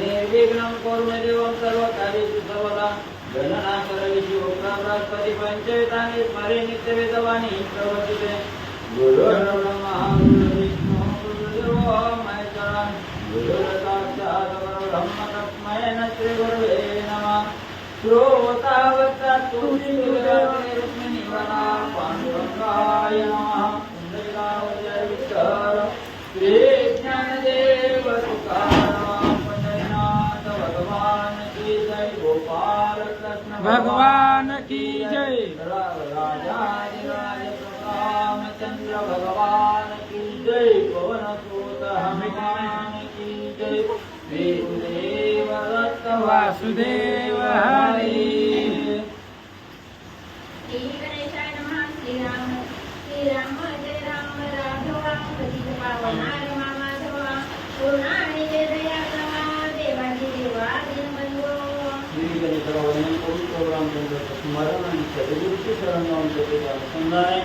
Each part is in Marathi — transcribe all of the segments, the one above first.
निर्विघ्नं करुणदेवं सर्वकार्येषु सर्वदा गणनाकरविषि बृहस्पति पंचैतानि स्मरे नित्यवेदवाणी प्रवर्तिते गुरुर्ब्रह्मा गुरुर्विष्णु गुरुर्देवो महेश्वरः गुरुर्साक्षात् परब्रह्म तस्मै श्रीगुरवे नमः। श्रोतावत्सा तुलसीदेवी रुक्मिणी वना पाण्डुरंगाय नमः। जय विठ्ठल श्री ज्ञानदेव तुकाराम पंढरीनाथ भगवान की जय। गोपाल कृष्ण भगवान की जय। राजाधिराज रामचंद्र भगवान की जय। पवन सुत हनुमान की जय। देव दत्त वासुदेव हरी। श्री गणेशाय नमः। श्री राम जय राम राघव पतित पावन रमा माधव पूर्णानि जय दया देवादी देवा दीनबंधो। श्री गणेशाला वंदन करून रामचंद्राचं स्मरण आणि सद्गुरूची शरण जाऊन त्याचे अनुसंधान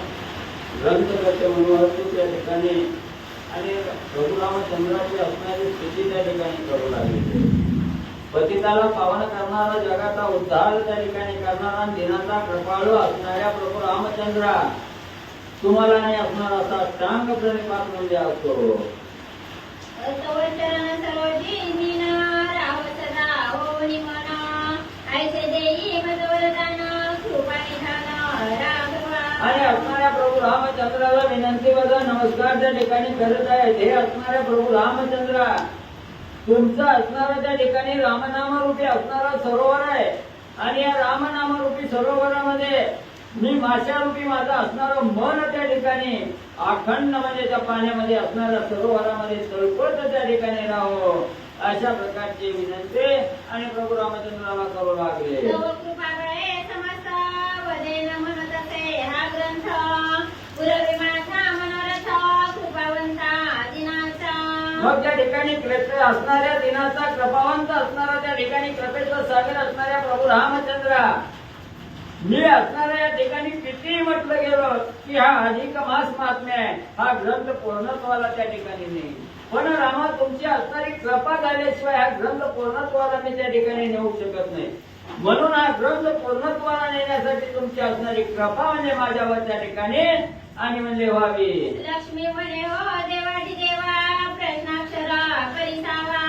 ग्रंथकर्ते मनोहर त्या ठिकाणी आणि प्रभू रामचंद्राची असणारी स्थिती त्या ठिकाणी करू लागली। पतिताला पावन करणारा जगाचा उद्धार त्या ठिकाणी करणारा दिनाचा कृपाळू असणाऱ्या प्रभू रामचंद्रा तुम्हाला नाही असणार असा चांग प्रणिपात म्हणजे असतो। तव चरण सरोजी मीना राव सदा होनी मना ऐसे देई मज वरदान कृपा निधान राघवा। आणि असणाऱ्या प्रभू रामचंद्राला विनंती बघा नमस्कार त्या ठिकाणी करत आहे। हे असणाऱ्या प्रभू रामचंद्रा तुमचा असणारा त्या ठिकाणी रामनामरूपी असणारा सरोवर आहे आणि या रामनामरूपी सरोवरामध्ये मी माशारूपी माझा असणारं मन त्या ठिकाणी अखंड म्हणजे त्या पाण्यामध्ये असणाऱ्या सरोवरामध्ये तळपत त्या ठिकाणी राहो अशा प्रकारची विनंती आणि प्रभू रामचंद्राला करू लागले। कृपाळे समस्त वदेन म्हणत असे हा ग्रंथ पुरवे माझा मनोरथ कृपावंता दिनाचा। मग त्या ठिकाणी कृपे असणाऱ्या दिनाचा कृपावंत असणारा त्या ठिकाणी कृपेचा सागर असणाऱ्या प्रभू रामचंद्रा मी असणाऱ्या या ठिकाणी किती म्हटलं गेलं की हा अधिक मास महात्म्य आहे हा ग्रंथ पूर्णत्वाला त्या ठिकाणी नाही। पण रामा तुमची असणारी कृपा झाल्याशिवाय हा ग्रंथ पूर्णत्वाला मी त्या ठिकाणी नेऊ शकत नाही। म्हणून हा ग्रंथ पूर्णत्वाला नेण्यासाठी तुमची असणारी कृपा म्हणजे माझ्यावर त्या ठिकाणी आणि म्हणजे व्हावी। लक्ष्मी म्हणे हो देवादी देवा प्रश्नाक्षरा परिसावा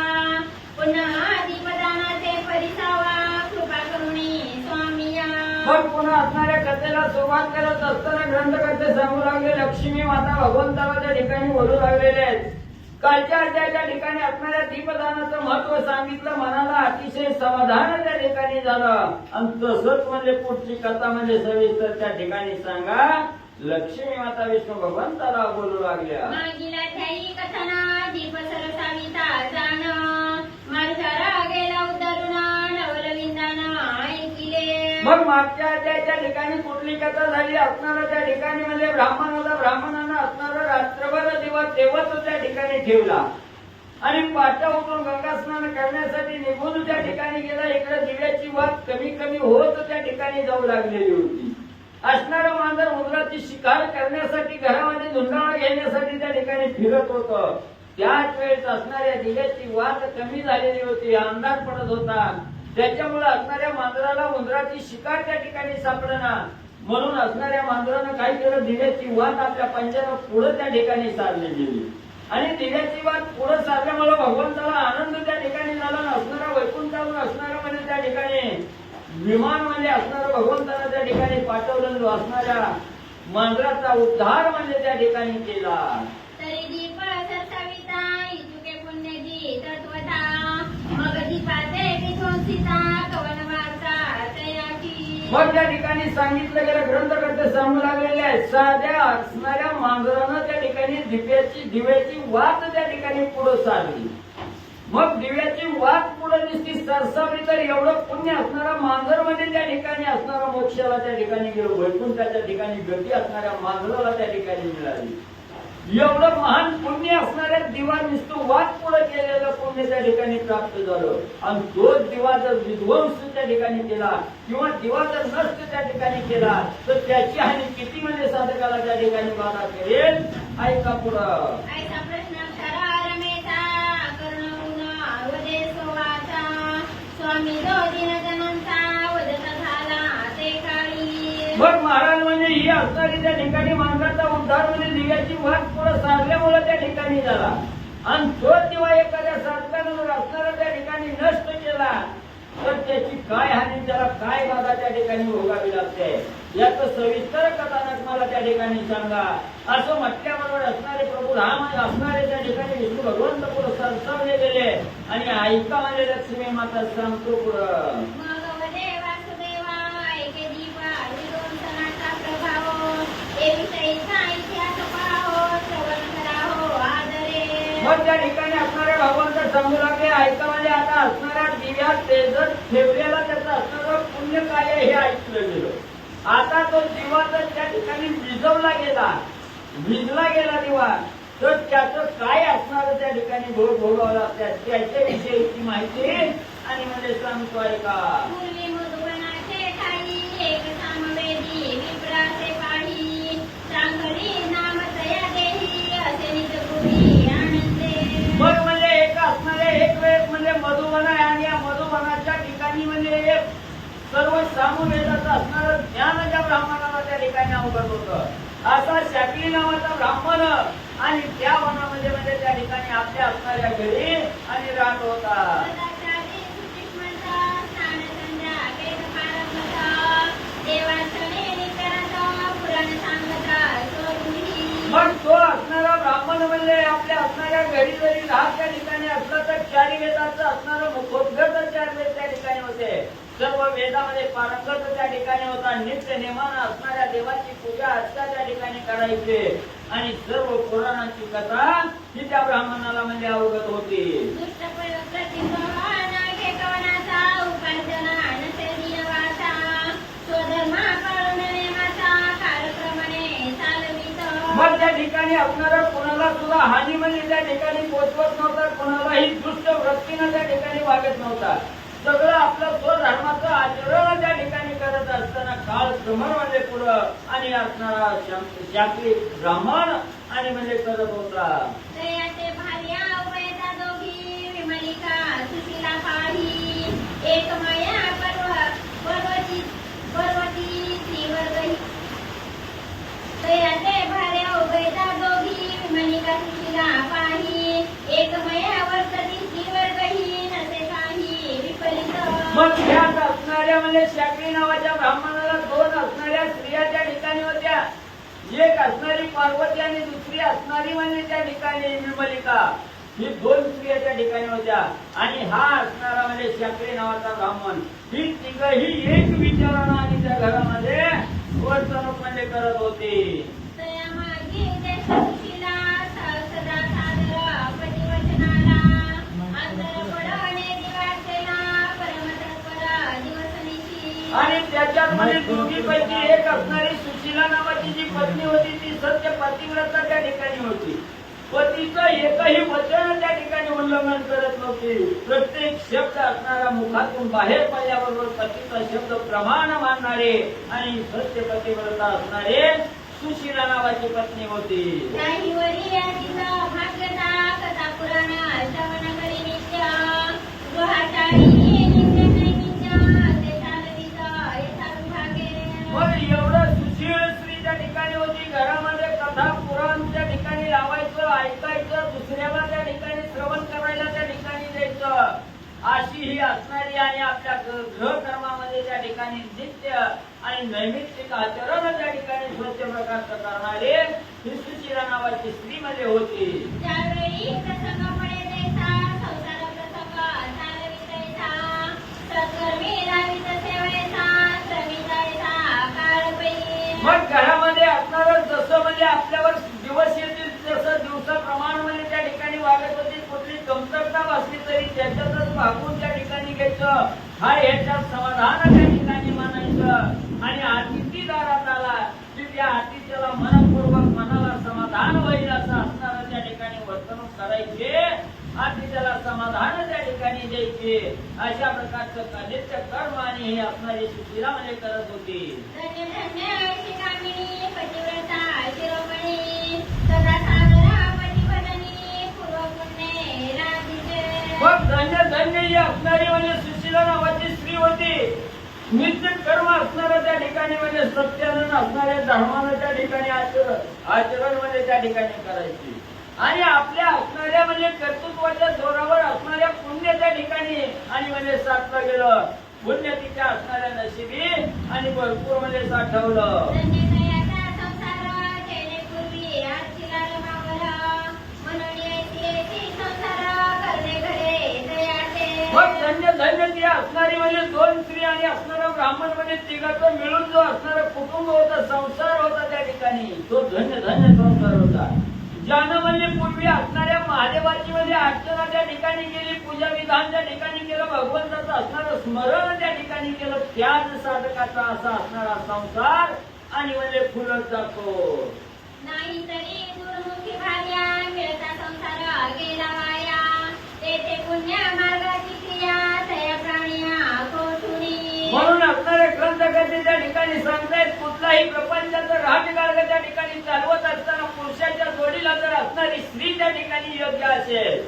पुन्हा दीपदानाचे परिसावा कृपा करुणी स्वामिया। मग पुन्हा असणाऱ्या कथेला सुरुवात करत असताना ग्रंथकर्ते सांगू लागले लक्ष्मी माता भगवंताला त्या ठिकाणी बोलू लागलेले आहेत। कालच्या अध्यायाच्या ठिकाणी असणाऱ्या दीपदानाचं महत्व सांगितलं मनाला अतिशय समाधान त्या ठिकाणी झालं आणि तसंच म्हणजे पुढची कथा म्हणजे सविस्तर त्या ठिकाणी सांगा। लक्ष्मी माता विष्णू भगवंताला बोलू लागल्या मागील अध्यायी कथना दीप सरसाविता जाण मार्गारा गेला उद्धरुण नवलविंदान ऐकिले। मग मागच्या अध्यायाच्या ठिकाणी कुठली कथा झाली असणारा त्या ठिकाणी म्हणजे ब्राह्मणानं असणारा रात्रभर दिवस देवत त्या ठिकाणी ठेवला आणि पाटा उठून गंगा स्नान करण्यासाठी निघून त्या ठिकाणी गेला। इकडे दिव्याची वाट कमी कमी होत त्या ठिकाणी जाऊ लागलेली होती। असणारं मांजर उंदराची शिकार करण्यासाठी घरामध्ये धुंडाळा घेण्यासाठी त्या ठिकाणी फिरत होतं। त्याच वेळेस असणाऱ्या दिव्याची वाट कमी झालेली होती अंधार पडत होता त्याच्यामुळे असणाऱ्या मांजराला उंदराची शिकार त्या ठिकाणी सापडणार म्हणून असणाऱ्या मांजरानं काय केलं दिव्याची वाट आपल्या पंजानं पुढे त्या ठिकाणी सारली गेली आणि दिव्याची वाट पुढे सारल्यामुळे भगवंताला आनंद त्या ठिकाणी झाला। असणारा वैकुंठावर असणारा म्हणजे त्या ठिकाणी विमान म्हणजे असणारं भगवंताला त्या ठिकाणी पाठवलेलं असणाऱ्या मांजराचा उद्धार म्हणजे त्या ठिकाणी केला। तरी दीप सरसाविता इतुके पुण्यजी तत्वता मग दीपाचे तिथून सीता कवन वार्ता तयाची। मग त्या ठिकाणी सांगितलं गेलं ग्रंथकर्ते सांगू लागलेले आहेत साध्या असणाऱ्या मांजरानं त्या ठिकाणी दिव्याची वाट त्या ठिकाणी पुढे सारली। मग दिव्याची वाट पुढे दिसती सरसावली तर एवढं पुण्य असणारा मांजर म्हणजे त्या ठिकाणी असणारा मोक्षाला त्या ठिकाणी गेलो वैकुंठाच्या ठिकाणी गती असणाऱ्या मांजराला त्या ठिकाणी मिळाली। एवढं महान पुण्य असणाऱ्या दिवा नुसतं वाट पुढे केलेलं पुण्य त्या ठिकाणी प्राप्त झालं आणि तो दिवा जर विध्वंस त्या ठिकाणी केला किंवा दिवा जर नष्ट त्या ठिकाणी केला तर त्याची हानी किती म्हणजे साधकाला त्या ठिकाणी बाधा करेल। ऐका पुढं. ऐसा प्रश्न खरा रमेचा करुण अवधेश वाचा स्वामी जो दीनजनांचा वदत झाला ते काळी. मग महाराज म्हणजे ही असणारी त्या ठिकाणी माणसाचा उद्धार म्हणजे दिव्याची वाट पुढे सारल्यामुळे त्या ठिकाणी झाला. आणि तो दिवा एखाद्या साधकानं जर असणारा त्या ठिकाणी नष्ट केला तर त्याची काय हानी, त्याला काय बाधा त्या ठिकाणी भोगावी लागते याचं सविस्तर कथानक मला त्या ठिकाणी सांगा. असं म्हटल्याबरोबर असणारे प्रभू राम असणारे त्या ठिकाणी विष्णू भगवंत पुढे सरसावले गेले आणि ऐका म्हणजे लक्ष्मी माता सांगतो पुढं. मग वदे वासुदेवा ऐके दीप दोन सणाचा प्रभाव ए विषयीचा इतिहास पाहो श्रवण कराहो आदरे. मग त्या ठिकाणी असणाऱ्या भगवंत सांगू लागले ऐका म्हणजे आता असणाऱ्या दिव्यात तेजत ठेवलेला त्याचं असणारं पुण्य काय आहे हे ऐकलं गेलं. आता तो दिवा जर त्या ठिकाणी विझवला विझला गेला दिवा तर त्याचं काय असणार त्या ठिकाणी भोग भोगावं लागतात त्याच्याविषयीची माहिती आणि म्हणजे सांगतो ऐका. पूर्वी मधुवनाचे ठाई एक सामवेदी विप्राचे पाही सांगली नाम तया देही असे निजपुरी आनंदे. मग म्हणजे एक असणारे एक वेळ म्हणजे मधुवन आहे आणि या मधुवनाच्या ठिकाणी म्हणजे सर्व सामवेदाचं असणारं ज्ञान ज्या ब्राह्मणाला त्या ठिकाणी अवगत होतं असा शाकली नावाचा ब्राह्मण आणि त्या वनामध्ये म्हणजे त्या ठिकाणी आपल्या असणाऱ्या घरी आणि राहत होता. सदाचारी सुचिष्मता स्नानसंध्या वेद पारंगता देवासने निकरता पुराण सांगता स्वरूढी. मग तो असणारा ब्राह्मण म्हणजे आपल्या असणाऱ्या घरी जरी राहत त्या ठिकाणी असला तर चारी वेदाचं असणारं मुखोद्गत चार वेद त्या ठिकाणी होते. सर्व वेदामध्ये पारंगत त्या ठिकाणी होता. नित्य नेमानं असणाऱ्या देवाची पूजा अर्चा त्या ठिकाणी करायचे आणि सर्व पुराणांची कथा ही त्या ब्राह्मणाला म्हणजे अवगत होती. दुष्ट प्रतिभवान घे कवनाचा उपार्जन नसे दिनवाचा स्वधर्मा पाळून नेमाचा कालप्रमाणे चालवित. मग त्या ठिकाणी असणारा कोणाला सुद्धा हानी म्हणजे त्या ठिकाणी पोचवत नव्हता. कोणालाही दुष्ट वृत्तीनं त्या ठिकाणी वागत नव्हता. सगळं आपलं स्वधर्माचं आचरण त्या ठिकाणी करत असताना काळ क्रमण म्हणजे पुढं आणि असणारा शाक्री ब्राह्मण आणि म्हणजे करत होता. दयाचे भार्या उभयता दोघी विमलिका सुशीला पाही एक माया पर्वती श्रीवर्गही. दयाचे भार्या उभयता दोघी विमलिका सुशीला पाही एक माया वर्तती श्रीवर्गही नसे काही विपरीत. मग ह्यात असणाऱ्या म्हणजे शाक्री नावाच्या ब्राह्मणाला दोन असणाऱ्या स्त्रिया त्या ठिकाणी होत्या. एक असणारी पार्वती आणि दुसरी असणारी म्हणजे त्या ठिकाणी विमलिका. ही दोन स्त्रिया त्या ठिकाणी होत्या आणि हा असणारा म्हणजे शाक्री नावाचा ब्राह्मण. ही तिघही एक विचारानं आणि त्या घरामध्ये वर्तणूक म्हणजे करत होती. दयामार्गी उद्देश सुशीला सदा सादर प्रतिवचनाला अंतर पडणे दिवासेना परमतत्पर दिवसनिशी. आणि त्याच्यात म्हणजे दोघीपैकी एक असणारी सुशीला नावाची जी पत्नी होती ती सत्य पतिव्रता त्या ठिकाणी होती. पतीचं एकही वचन त्या ठिकाणी उल्लंघन करत नव्हती. प्रत्येक शब्द असणारा मुखातून बाहेर पडल्याबरोबर पतीचा शब्द प्रमाण मानणारे आणि सत्य पतिव्रता असणारे सुशीला नावाची पत्नी होती. त्याहीवरी तिचं भाग्यता कथा पुराण श्रवण करी नित्य गृहाचारी नित्य नैमित्य ते चालवित यथा विभागे. मग एवढं सुशील स्त्री त्या ठिकाणी होती. घरामध्ये कथा पुराण त्या ठिकाणी लावायचं ऐकायचं दुसऱ्याला त्या ठिकाणी श्रवण करायला त्या ठिकाणी द्यायचं अशी ही असणारी आणि आपल्या गृहकर्मामध्ये त्या ठिकाणी नित्य आणि नैमित्तिक आचरण त्या ठिकाणी स्वच्छ प्रकारचं करणारे ही सुशीला नावाची स्त्री मध्ये होती. त्यावेळी प्रसंग पडे देता संसार प्रसंग चालवितैसा सत्कर्मी लावित सेवेचा श्रमितायचा काळ पैली. मग घरामध्ये असणारं जसं म्हणजे आपल्यावर दिवस येतील तसं दिवसाप्रमाण म्हणजे त्या ठिकाणी वागत होती. कुठली कमतरता असली तरी त्याच्यातच भागून त्या ठिकाणी घ्यायचं. हा ह्याच्यात समाधान त्या ठिकाणी मानायचं आणि अतिथी दारात आला की त्या अतिथीला मनपूर्वक मनाला समाधान होईल असं असणारं त्या ठिकाणी वर्तणूक करायचे. अतिथीला समाधान त्या ठिकाणी द्यायचे. अशा प्रकारचं नित्य कर्म आणि हे असणारी सुशीला म्हणजे करत होती. धन्य धन्य शिकामिनी पतिव्रता शिरोमणी सदा असणारी म्हणजे सुशीला नावाची स्त्री होती. नित्य कर्म असणारं त्या ठिकाणी म्हणजे सत्यानं असणाऱ्या धर्मानं त्या ठिकाणी आचरण म्हणजे त्या ठिकाणी करायची. आणि आपल्या असणाऱ्या म्हणजे कर्तृत्वाच्या जोरावर असणाऱ्या पुण्य त्या ठिकाणी आणि म्हणजे साधलं गेलं. पुण्य तिच्या असणाऱ्या नशिबी आणि भरपूर म्हणजे साठवलं. धन्यदयाचा संसार केलेपूर्वी आरतीला रमावला. म्हणून येते संसार करणे घडे दयाचे. मग धन्य धन्य ती असणारी म्हणजे दोन स्त्री आणि असणारा ब्राह्मण म्हणजे तिघाचं मिळून जो असणारा कुटुंब होता, संसार होता त्या ठिकाणी, तो धन्य धन्य संसार होता. ज्यानं म्हणजे पूर्वी असणाऱ्या महादेवाची म्हणजे अर्चना त्या ठिकाणी केली, पूजा विधान त्या ठिकाणी केलं, भगवंताचं असणारं स्मरण त्या ठिकाणी केलं, त्याच साधकाचा असा असणारा संसार आणि म्हणजे फुलत जातो. नाही तरी दुर्मुखी भार्या मिळता संसार गेला वाया. तेथे पुण्य मार्गाची क्रिया तया प्राण्या कोठुनी. म्हणून असणारे ग्रंथकर्ते त्या ठिकाणी सांगतायत, कुठलाही प्रपंचाचं राजकार्य त्या ठिकाणी चालवत असताना पुरुषाच्या जोडीला जर असणारी स्त्री त्या ठिकाणी योग्य असेल,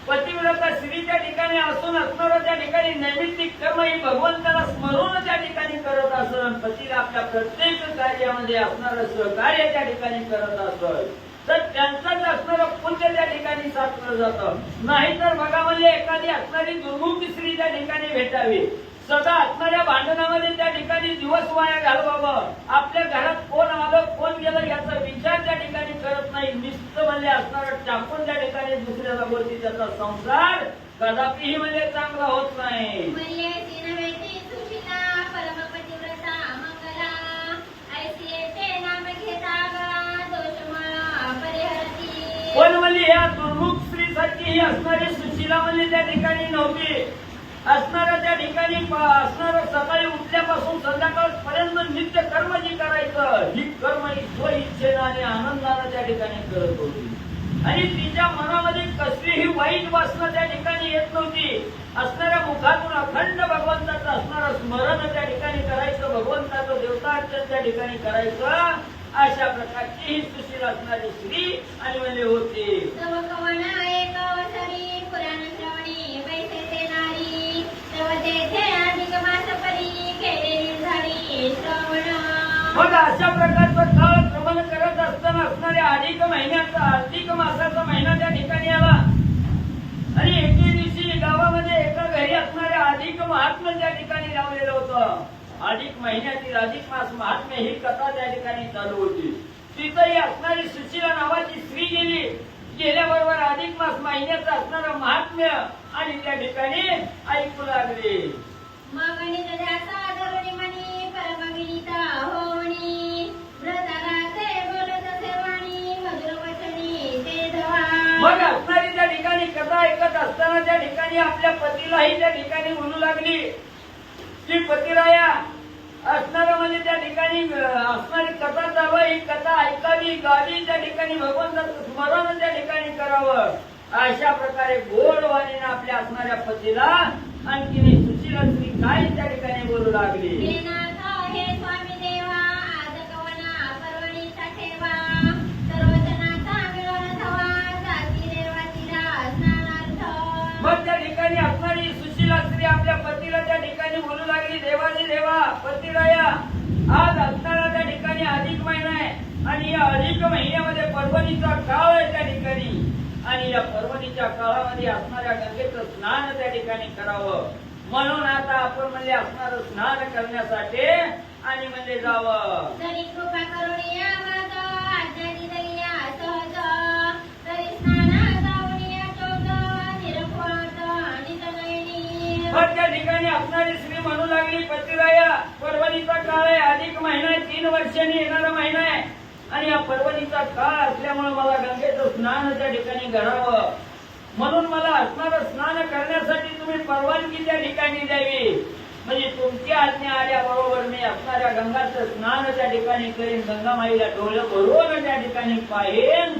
पतिव्रता स्त्री त्या ठिकाणी असून असणारं त्या ठिकाणी नैमित्तिक कर्म ही भगवंताला स्मरून त्या ठिकाणी करत असेल, पतीला आपल्या प्रत्येक कार्यामध्ये असणारं सहकार्य त्या ठिकाणी करत असेल, तर त्यांचंच असणारं पुण्य त्या ठिकाणी साधलं जातं. नाहीतर बघा म्हणजे एखादी असणारी दुर्मुखी स्त्री त्या ठिकाणी भेटावी, सदा असणाऱ्या भांडणामध्ये त्या ठिकाणी दिवस वाया घालवावं, आपल्या घरात कोण आलं कोण गेलं याचा विचार त्या ठिकाणी करत नाही, नुसतं म्हणजे असणारं टाकून त्या ठिकाणी दुसऱ्याला बोलती, त्याचा संसार कदापिही म्हणजे चांगला होत नाही. मर्यादेची नव्हेती सुशीला परमपतिव्रता मंगला. ऐसी येते नाम घेता गा दोषमळा परिहरती. पण म्हणजे या दुर्मुख स्त्रीसारखी ही असणारी सुशीला म्हणजे त्या ठिकाणी नव्हती. असणाऱ्या त्या ठिकाणी असणारं सकाळी उठल्यापासून संध्याकाळपर्यंत नित्य कर्म जी करायचं, ही कर्म ही स्वइच्छेनं आणि आनंदानं त्या ठिकाणी करत होती. आणि तिच्या मनामध्ये कसलीही वाईट वासना त्या ठिकाणी येत नव्हती. असणाऱ्या मुखातून अखंड भगवंताचं असणारं स्मरण त्या ठिकाणी करायचं, भगवंताचं देवतार्चन त्या ठिकाणी करायचं, अशा प्रकारची ही सुशील असणारी स्त्री आणि म्हणजे होती. तव कवन एक अवसरी पुराण श्रवणी बैसे ते नारी. तव तेथे अधिक मास परी केलेली झाली श्रवण. मग अशा प्रकारचं काळ भ्रमण करत असताना असणाऱ्या अधिक मासाचा महिना त्या ठिकाणी आला. आणि एके दिवशी गावामध्ये एका घरी असणाऱ्या अधिक महात्म्य त्या ठिकाणी लावलेलं होतं. अधिक महिन्यातील अधिक मास महात्म्य ही कथा त्या ठिकाणी चालू होती. तिथंही असणारी सुशीला नावाची स्त्री गेली. गेल्याबरोबर अधिक मास महिन्याचं असणारं महात्म्य आणि त्या ठिकाणी ऐकू लागले. मग गणित ध्यासा धरुणी म्हणी परमविनीता होवणी. व्रताला ते बोलत सेवाणी मधुर वचनी ते धवा. मग असणारी त्या ठिकाणी कथा ऐकत असताना त्या ठिकाणी आपल्या पतीलाही त्या ठिकाणी म्हणू लागली की पतिराया, असणारं म्हणजे त्या ठिकाणी असणारी कथा चालू, ही कथा ऐकावी गावी, त्या ठिकाणी भगवंताचं स्मरण त्या ठिकाणी करावं. अशा प्रकारे गोड वाणीने आपल्या असणाऱ्या पतीला आणखी सुशीला स्त्री काय त्या ठिकाणी बोलू लागली. हे नाथ हे स्वामी देवा आज कवना पर्वणीचा ठेवा. सर्वजनाचा मिळून धवा जाती देवातीला स्नानार्थ. मग त्या ठिकाणी असणारी सुशीला स्त्री आपल्या पतीला त्या ठिकाणी बोलू लागली, देवाजी देवा, पतिराया, आज असणारा त्या ठिकाणी अधिक महिना आहे आणि या अधिक महिन्यामध्ये पर्वणीचा काळ आहे त्या ठिकाणी. आणि या पर्वणीच्या काळामध्ये असणाऱ्या गंगेचं स्नान त्या ठिकाणी करावं. म्हणून आता आपण म्हणजे असणारं स्नान करण्यासाठी आणि म्हणजे जावं. जरी कृपा करून यावत आज्ञा दिली या सहज. तरी स्नाना जाऊन या चोख निरखवत नितनयनी. मग त्या ठिकाणी असणारी स्त्री म्हणू लागली, पतिराया, पर्वणीचा काळ आहे, अधिक महिना आहे, 3 वर्षांनी येणारा महिना आहे आणि या पर्वणीचा काळ असल्यामुळे मला गंगेचं स्नान त्या ठिकाणी करावं. म्हणून मला असणारं स्नान करण्यासाठी तुम्ही परवानगी त्या ठिकाणी द्यावी. म्हणजे तुमची आज्ञा आल्याबरोबर मी असणाऱ्या गंगाचं स्नान त्या ठिकाणी करीन, गंगामाईला डोळं भरून त्या ठिकाणी पाहेन,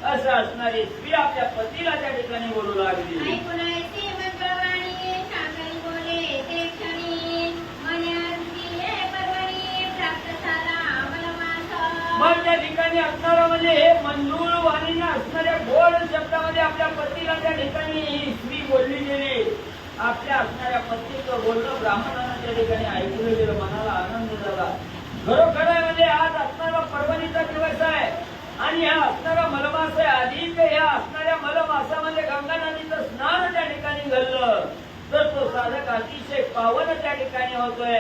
असं असणारी स्त्री आपल्या पतीला त्या ठिकाणी बोलू लागली. ऐकून ऐसी मंगळवाणी सांगली बोले ते क्षणी. मन्याची हे पर्वणी प्राप्त झाला अमलमास. मग त्या ठिकाणी असणारं म्हणजे हे मंजूळ वाणीने असणाऱ्या गोड शब्दामध्ये आपल्या पतीला त्या ठिकाणी ही स्त्री बोलली गेली. आपल्या असणाऱ्या पत्नीचं बोलणं ब्राह्मणांना त्या ठिकाणी ऐकलं गेलं, मनाला आनंद झाला. खरोखर आहे म्हणजे आज असणारा पर्वणीचा दिवस आहे आणि हा असणारा मलमास आहे. अधिक ह्या असणाऱ्या मलमासामध्ये गंगा नदीचं स्नान त्या ठिकाणी घडलं तर तो साधक अतिशय पावन त्या ठिकाणी होतोय.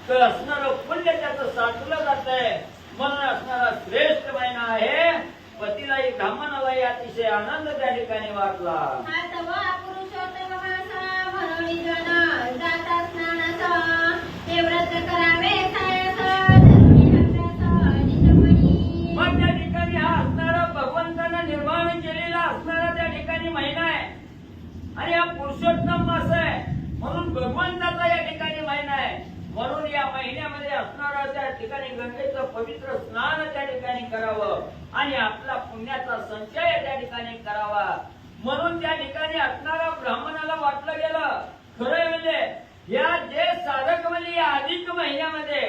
तर असणारं पुण्य त्याचं साठवलं जात आहे. म्हणून असणारा श्रेष्ठ महिना आहे. पतीलाही ब्राह्मणालाही अतिशय आनंद त्या ठिकाणी वाटला. हातवा पुरुषोत्तम मासा म्हणून जण जाता स्नानाचा ते व्रत करावे सायाचा धरुणी हक्काचा निजमणी. मग त्या ठिकाणी हा असणारा भगवंतानं निर्माण केलेला असणारा त्या ठिकाणी महिना आहे आणि हा पुरुषोत्तम मास आहे म्हणून भगवंताचा या ठिकाणी महिना आहे. म्हणून या महिन्यामध्ये असणारा त्या ठिकाणी गंगेचं पवित्र स्नान त्या ठिकाणी करावं आणि आपला पुण्याचा संचय त्या ठिकाणी करावा. म्हणून त्या ठिकाणी असणारा ब्राह्मणाला वाटलं गेलं. खरंय म्हणजे या जे साधक म्हणजे या अधिक महिन्यामध्ये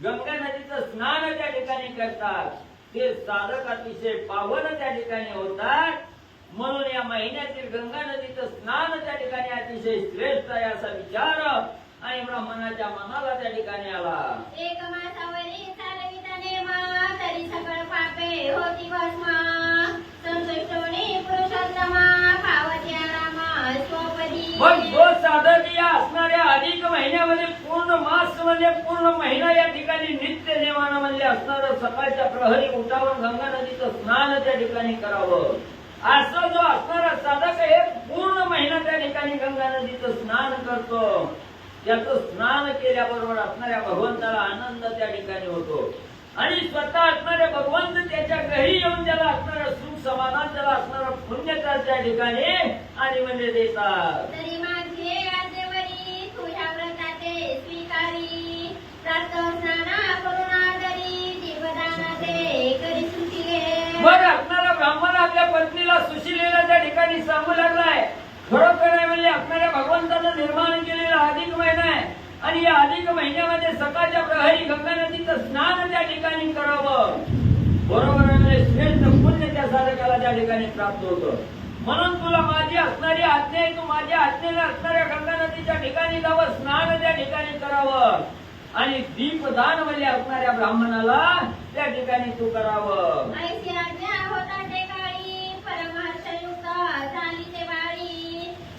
गंगा नदीचं स्नान त्या ठिकाणी करतात ते साधक अतिशय पावन त्या ठिकाणी होतात. म्हणून या महिन्यातील गंगा नदीचं स्नान त्या ठिकाणी अतिशय श्रेष्ठ आहे असा विचार आणि ब्राह्मणाच्या मनाला त्या ठिकाणी आला. एक मासावरी चालविता नेमा तरी सकळ पापे होती भस्मा संतुष्टोनी पुरुषोत्तमा पावत्या रामा स्वपदी. मग जो साधक या असणाऱ्या अधिक महिन्यामध्ये पूर्ण मास म्हणजे पूर्ण महिना या ठिकाणी नित्य नेमानं म्हणजे असणारं सकाळच्या प्रहरी उठावून गंगा नदीचं स्नान त्या ठिकाणी करावं. असं जो असणारा साधक हे पूर्ण महिना त्या ठिकाणी गंगा नदीचं स्नान करतो. त्याचं स्नान केल्याबरोबर असणाऱ्या भगवंताला आनंद त्या ठिकाणी होतो आणि स्वतः असणारे भगवंत त्याच्या घरी येऊन त्याला असणारं सुख समाधान त्याला असणारं पुण्य त्या ठिकाणी आणि म्हणजे देतात. तरी माझे आद्यवरी तुझ्या व्रताचे स्वीकारी प्रातः स्नाना करून आदरी जीवदाना ते करी सुशीले. मग असणारा ब्राह्मण आपल्या पत्नीला सुशीलेला त्या ठिकाणी सांगू लागलाय. खरोखर आहे म्हणजे असणाऱ्या भगवंतानं निर्माण केलेला अधिक महिना आहे आणि या अधिक महिन्यामध्ये सकाळच्या प्रहरी गंगा नदीचं स्नान त्या ठिकाणी करावं. बरोबर आहे म्हणजे श्रेष्ठ पुण्य त्या साधकाला त्या ठिकाणी प्राप्त होतं. म्हणून तुला माझी असणारी आज्ञा आहे. तू माझ्या आज्ञेने असणाऱ्या गंगा नदीच्या ठिकाणी जावं, स्नान त्या ठिकाणी करावं आणि दीपदान म्हणजे असणाऱ्या ब्राह्मणाला त्या ठिकाणी तू करावं. ऐशी आज्ञा होता टेकाळी परमहर्षयुक्त झाली ते बाळी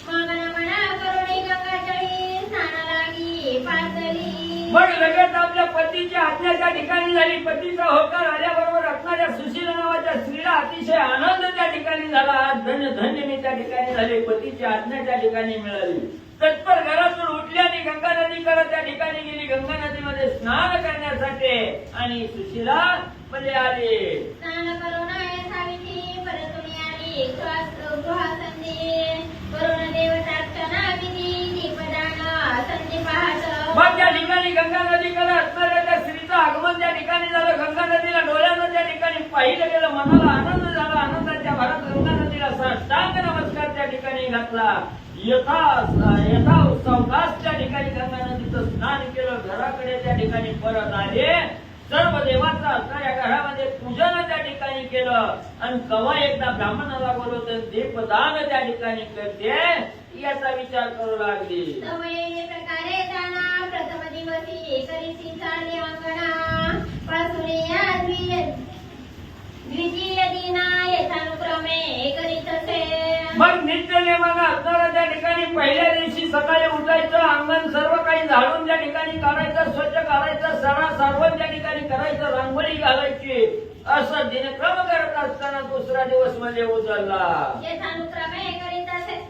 मगना म्हणा करुणी गंगाजळी स्नाना लागी पातळी. मग लगेच आपल्या पतीची आज्ञा त्या ठिकाणी झाली. पतीचा होकार आल्याबरोबर असणाऱ्या सुशील नावाच्या स्त्रीला अतिशय आनंद त्या ठिकाणी झाला. आज धन्य धन्य मी त्या ठिकाणी झाले. पतीची आज्ञा त्या ठिकाणी मिळाली. तत्पर घरातून उठली आणि गंगा नदीकडे त्या ठिकाणी गेली गंगा नदीमध्ये स्नान करण्यासाठी आणि सुशीला म्हणजे आली. स्नान करून सावित्री परतुनी आली गृहासंधी वरुण देवतार्चना विधी दीपदान संधी पाहत. मग त्या ठिकाणी गंगा नदीकडे असणाऱ्या त्या स्त्रीचं आगमन त्या ठिकाणी झालं. गंगा नदीला डोळ्यानं त्या ठिकाणी पाहिलं गेलं. मनाला आनंद झाला. आनंदाच्या भरात गंगा नदीला साष्टांग नमस्कार त्या ठिकाणी घातला. यथा सावकाश त्या ठिकाणी गंगा नदीचं स्नान केलं. घराकडे त्या ठिकाणी परत आले. सर्व देवांचं असणाऱ्या घरामध्ये पूजन त्या ठिकाणी केलं आणि कवा एकदा ब्राह्मणाला बोलवते दीपदान त्या ठिकाणी करते याचा विचार करू लागली. तवये प्रकारे जाना प्रथम दिवसी करीसी चाले अंगणा पासुनी या द्वितीय दिना यथानुक्रमे करीत असे. मग नित्य नेमानं असणारा त्या ठिकाणी पहिल्या दिवशी सकाळी उठायचं, अंगण सर्व काही झाडून त्या ठिकाणी काढायचं, स्वच्छ काढायचं, सणा सारवण त्या ठिकाणी करायचं, रांगोळी घालायची. असं दिनक्रम करत असताना दुसरा दिवस म्हणजे उजळला. यथानुक्रमे करीत असे.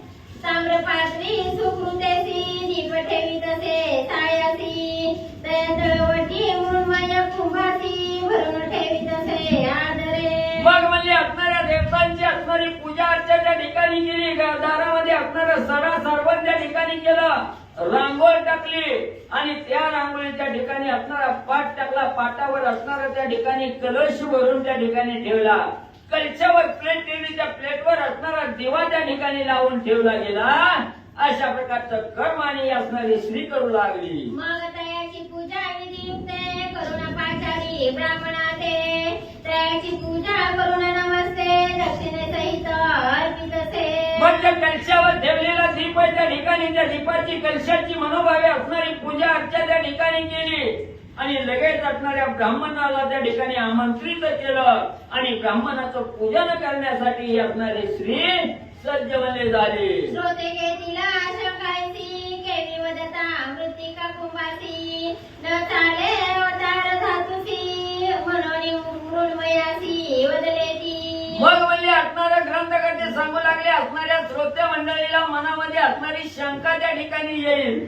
ताम्रपात्री सुकृतेसी दीप ठेवीत असे सायासी दयातळवटी मृण्मय कुंभासी भरून ठेवीत असे आदरे. मग म्हणजे असणाऱ्या देवतांची असणारी पूजा अर्चा त्या ठिकाणी केली. दारामध्ये असणारं सडा सारवण त्या ठिकाणी केलं. रांगोळ टाकली आणि त्या रांगोळीच्या ठिकाणी असणारा पाट टाकला. पाटावर असणारा त्या ठिकाणी कलश भरून त्या ठिकाणी ठेवला. कलशावर प्लेट ठेवली. त्या प्लेटवर असणारा दिवा त्या ठिकाणी लावून ठेवला गेला. अशा प्रकारचं कर्म आणि असणारी स्त्री करू लागली. मग तयाची पूजा विधियुक्त करुणा पाचारी ब्राह्मणाचे तयाची पूजा करुणा नमस्ते दक्षिणे सहित अर्पित असे. मग त्या कलशावर ठेवलेला दीप आहे त्या ठिकाणी त्या दीपाची कलशाची मनोभावे असणारी पूजा अर्चा त्या ठिकाणी केली आणि लगेच असणाऱ्या ब्राह्मणाला त्या ठिकाणी आमंत्रित केलं आणि ब्राह्मणाचं पूजन करण्यासाठी असणारे श्री सज्जवले झाले. श्रोते घेतील आशंकायसी केवी वदता मृत्तिका कुंभासी न चाले अवतार धातुसी मनोनी मृण्मयासी वदलेती. मग म्हणजे असणाऱ्या ग्रंथकर्ते सांगू लागले असणाऱ्या श्रोते मंडळीला मनामध्ये असणारी शंका त्या ठिकाणी येईल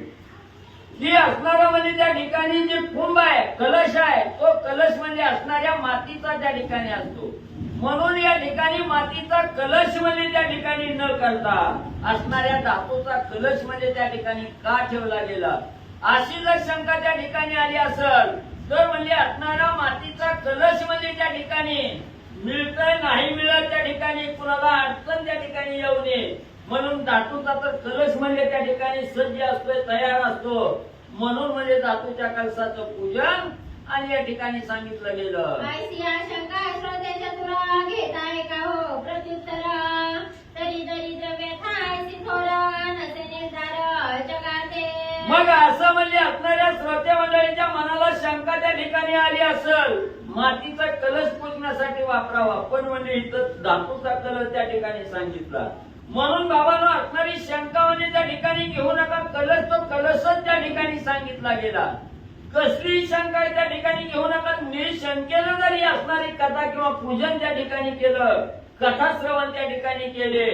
की असणारा म्हणजे त्या ठिकाणी जे कुंभ आहे कलश आहे तो कलश म्हणजे असणाऱ्या मातीचा त्या ठिकाणी असतो. म्हणून या ठिकाणी मातीचा कलश म्हणजे त्या ठिकाणी न करता असणाऱ्या धातूचा कलश म्हणजे त्या ठिकाणी का ठेवला गेला अशी जर शंका त्या ठिकाणी आली असेल तर म्हणजे असणारा मातीचा कलश म्हणजे त्या ठिकाणी मिळतंय नाही मिळत त्या ठिकाणी कुणाला अडचण त्या ठिकाणी येऊ नये म्हणून धातूचा तर कलश म्हणजे त्या ठिकाणी सज्ज असतोय तयार असतो म्हणून म्हणजे धातूच्या कलशाचं पूजन आणि या ठिकाणी सांगितलं गेलं. ऐसी आशंका श्रोत्याच्या तुरा घेताय का हो प्रत्युत्तर तरी दरिद्र व्यथा ऐसी थोर नसे निर्धार जगाते. मग असं म्हणजे असणाऱ्या श्रोते मंडळीच्या मनाला शंका त्या ठिकाणी आली असेल मातीचा कलश पूजण्यासाठी वापरावा पण म्हणजे इथं धातूचा कलश त्या ठिकाणी सांगितला म्हणून बाबांना असणारी शंका म्हणजे त्या ठिकाणी घेऊ नका कलश तो कलशच त्या ठिकाणी सांगितला गेला. कसली शंका आहे त्या ठिकाणी घेऊ नका निशंकेनं जरी असणारी कथा किंवा पूजन त्या ठिकाणी केलं कथा श्रवण त्या ठिकाणी केले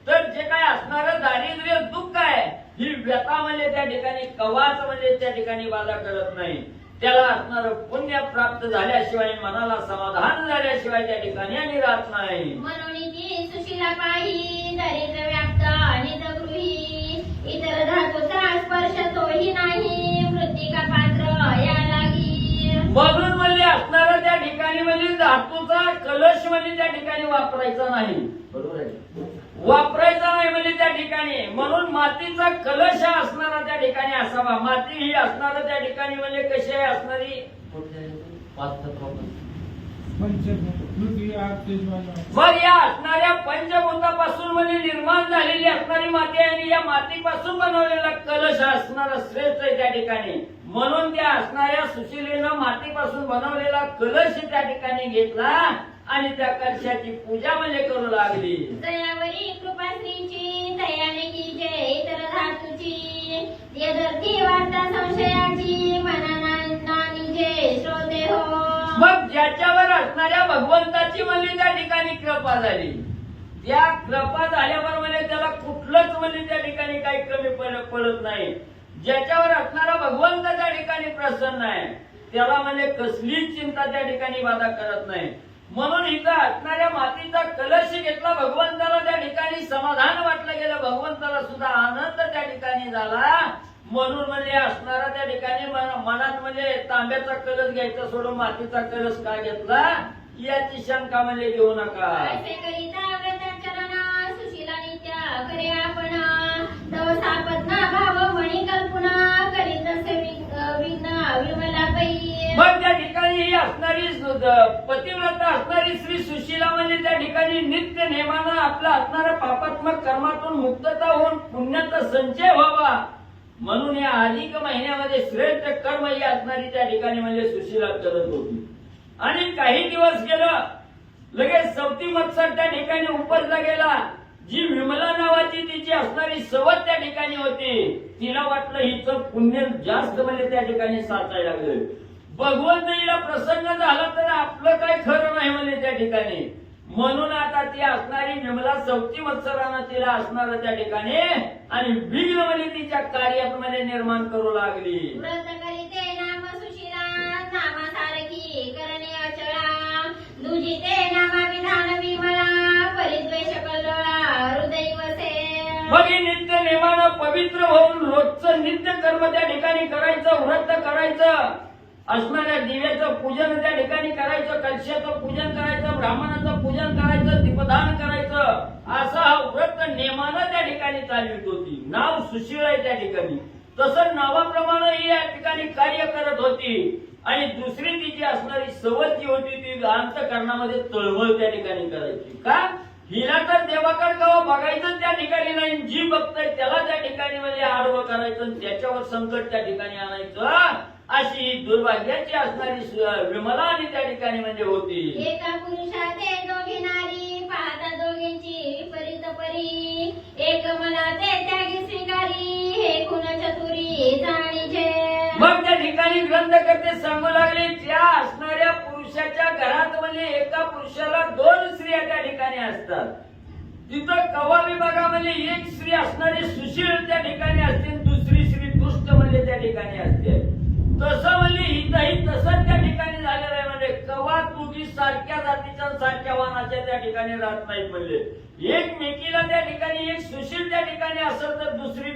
तर जे काय असणारं दारिद्र्य दुःख आहे ही व्यथा म्हणजे त्या ठिकाणी कवाच म्हणजे त्या ठिकाणी बाधा करत नाही त्याला असणारं पुण्य प्राप्त झाल्याशिवाय मनाला समाधान झाल्याशिवाय त्या ठिकाणी आणि राहत नाही. मनोनीची सुशिला पाही दरिद्र व्याप्त निज गृही इतर धातूचा स्पर्श तोही नाही मृत्तिका पात्र या लागी. म्हणून म्हणजे असणारा त्या ठिकाणी म्हणजे धातूचा कलश म्हणजे त्या ठिकाणी वापरायचा नाही बरोबर आहे वापरायचा नाही म्हणजे त्या ठिकाणी म्हणून मातीचा कलश हा असणारा त्या ठिकाणी असावा. माती ही असणारा त्या ठिकाणी म्हणजे कशी आहे असणारी मग या असणाऱ्या पंचभूतापासून म्हणजे निर्माण झालेली असणारी माती आहे आणि या मातीपासून बनवलेला कलश असणारा श्रेष्ठ आहे त्या ठिकाणी म्हणून त्या असणाऱ्या सुशिलेनं मातीपासून बनवलेला कलश त्या ठिकाणी घेतला आणि त्या कलशाची पूजा म्हणजे करू लागली. दयावरी कृपाश्रीची दयाने की जय इतर धातूची यदर्थी वार्ता संशयाची मनानानी जय श्रोते हो. मग ज्याच्यावर असणाऱ्या भगवंताची म्हणजे त्या ठिकाणी कृपा झाली त्या कृपा झाल्यावर म्हणजे त्याला कुठलंच म्हणजे त्या ठिकाणी काही कमी पडत नाही. ज्याच्यावर असणारा भगवंत त्या ठिकाणी प्रसन्न आहे त्याला म्हणजे कसलीच चिंता त्या ठिकाणी बाधा करत नाही. म्हणून इथं असणाऱ्या मातीचा कलश घेतला भगवंताला त्या ठिकाणी समाधान वाटलं गेलं भगवंताला सुद्धा आनंद त्या ठिकाणी झाला म्हणून म्हणजे असणारा त्या ठिकाणी मनात म्हणजे तांब्याचा कलश घ्यायचा सोडून मातीचा कलश का घेतला याची शंका म्हणजे घेऊ नका. ऐसे करिता व्रतचरण सुशीला नित्य करे आपण तव सापत्ना भाव मणी कल्पना करीत असे विघ्न विमला पै. मग त्या ठिकाणी ही असणारी पतिव्रता असणारी श्री सुशीला म्हणजे त्या ठिकाणी नित्य नेमानं आपला असणाऱ्या पापात्मक कर्मातून मुक्तता होऊन पुण्याचा संचय व्हावा म्हणून या अधिक महिन्यामध्ये श्रेष्ठ कर्म ही असणारी त्या ठिकाणी म्हणजे सुशीला करत होती. आणि काही दिवस गेलं लगेच चौथी मत्सर त्या ठिकाणी उपजला गेला. जी विमला नावाची तिची असणारी सवत त्या ठिकाणी होती तिला वाटलं हिचं पुण्य जास्त म्हणजे त्या ठिकाणी साचायला लागलं. भगवंत हिला प्रसन्न झाला तर आपलं काय खरं नाही म्हणजे त्या ठिकाणी म्हणून आता ती असणारी विमला चौथी मत्सरानं तिला असणार त्या ठिकाणी आणि विघ्न म्हणजे तिच्या कार्यात मध्ये निर्माण करू लागली. व्रत करीते नाम सुशीला नामासारखी करणे अचळा दुजिते नामा विधान विमला परिद्वेष कल्लोळा हृदय वसे. मग ही नित्य नेमानं पवित्र होऊन रोजचं नित्य कर्म त्या ठिकाणी करायचं व्रत करायचं असणाऱ्या दिव्याचं पूजन त्या ठिकाणी करायचं कलशाचं पूजन करायचं ब्राह्मणाचं पूजन करायचं दीपदान करायचं असं हा व्रत नेमानं त्या ठिकाणी चालवित होती. नाव सुशील आहे त्या ठिकाणी तसं नावाप्रमाणे ही या ठिकाणी कार्य करत होती. आणि दुसरी तिची असणारी सवत जी होती ती अंतःकरणामध्ये तळमळ त्या ठिकाणी करायची का हिला तर देवाकडे गाव बघायचं त्या ठिकाणी नाही, जी बघताय त्याला त्या ठिकाणी म्हणजे आडवं करायचं आणि त्याच्यावर संकट त्या ठिकाणी आणायचं, अशी दुर्भाग्याची असणारी विमला आणि त्या ठिकाणी म्हणजे होती. एका पुरुषाचे दोघी नारी पाहता दोघींची विपरीत परी, एक मला ते त्यागी स्वीकारी हे खुन चतुरी जाणीचे. मग त्या ठिकाणी ग्रंथकर्ते सांगू लागले, ज्या असणाऱ्या पुरुषाच्या घरात म्हणजे एका पुरुषाला 2 स्त्रिया त्या ठिकाणी असतात, तिथं कवा विभागामध्ये एक स्त्री असणारी सुशील त्या ठिकाणी असते, दुसरी स्त्री दुष्ट म्हणजे त्या ठिकाणी असते. तसं म्हणजे इथंही तसंच त्या ठिकाणी झालेलं आहे. म्हणजे कवा दोघी सारख्या जातीच्या सारख्या वाहनाच्या त्या ठिकाणी राहत नाहीत. म्हणजे एकमेकीला त्या ठिकाणी एक सुशील त्या ठिकाणी असेल तर दुसरी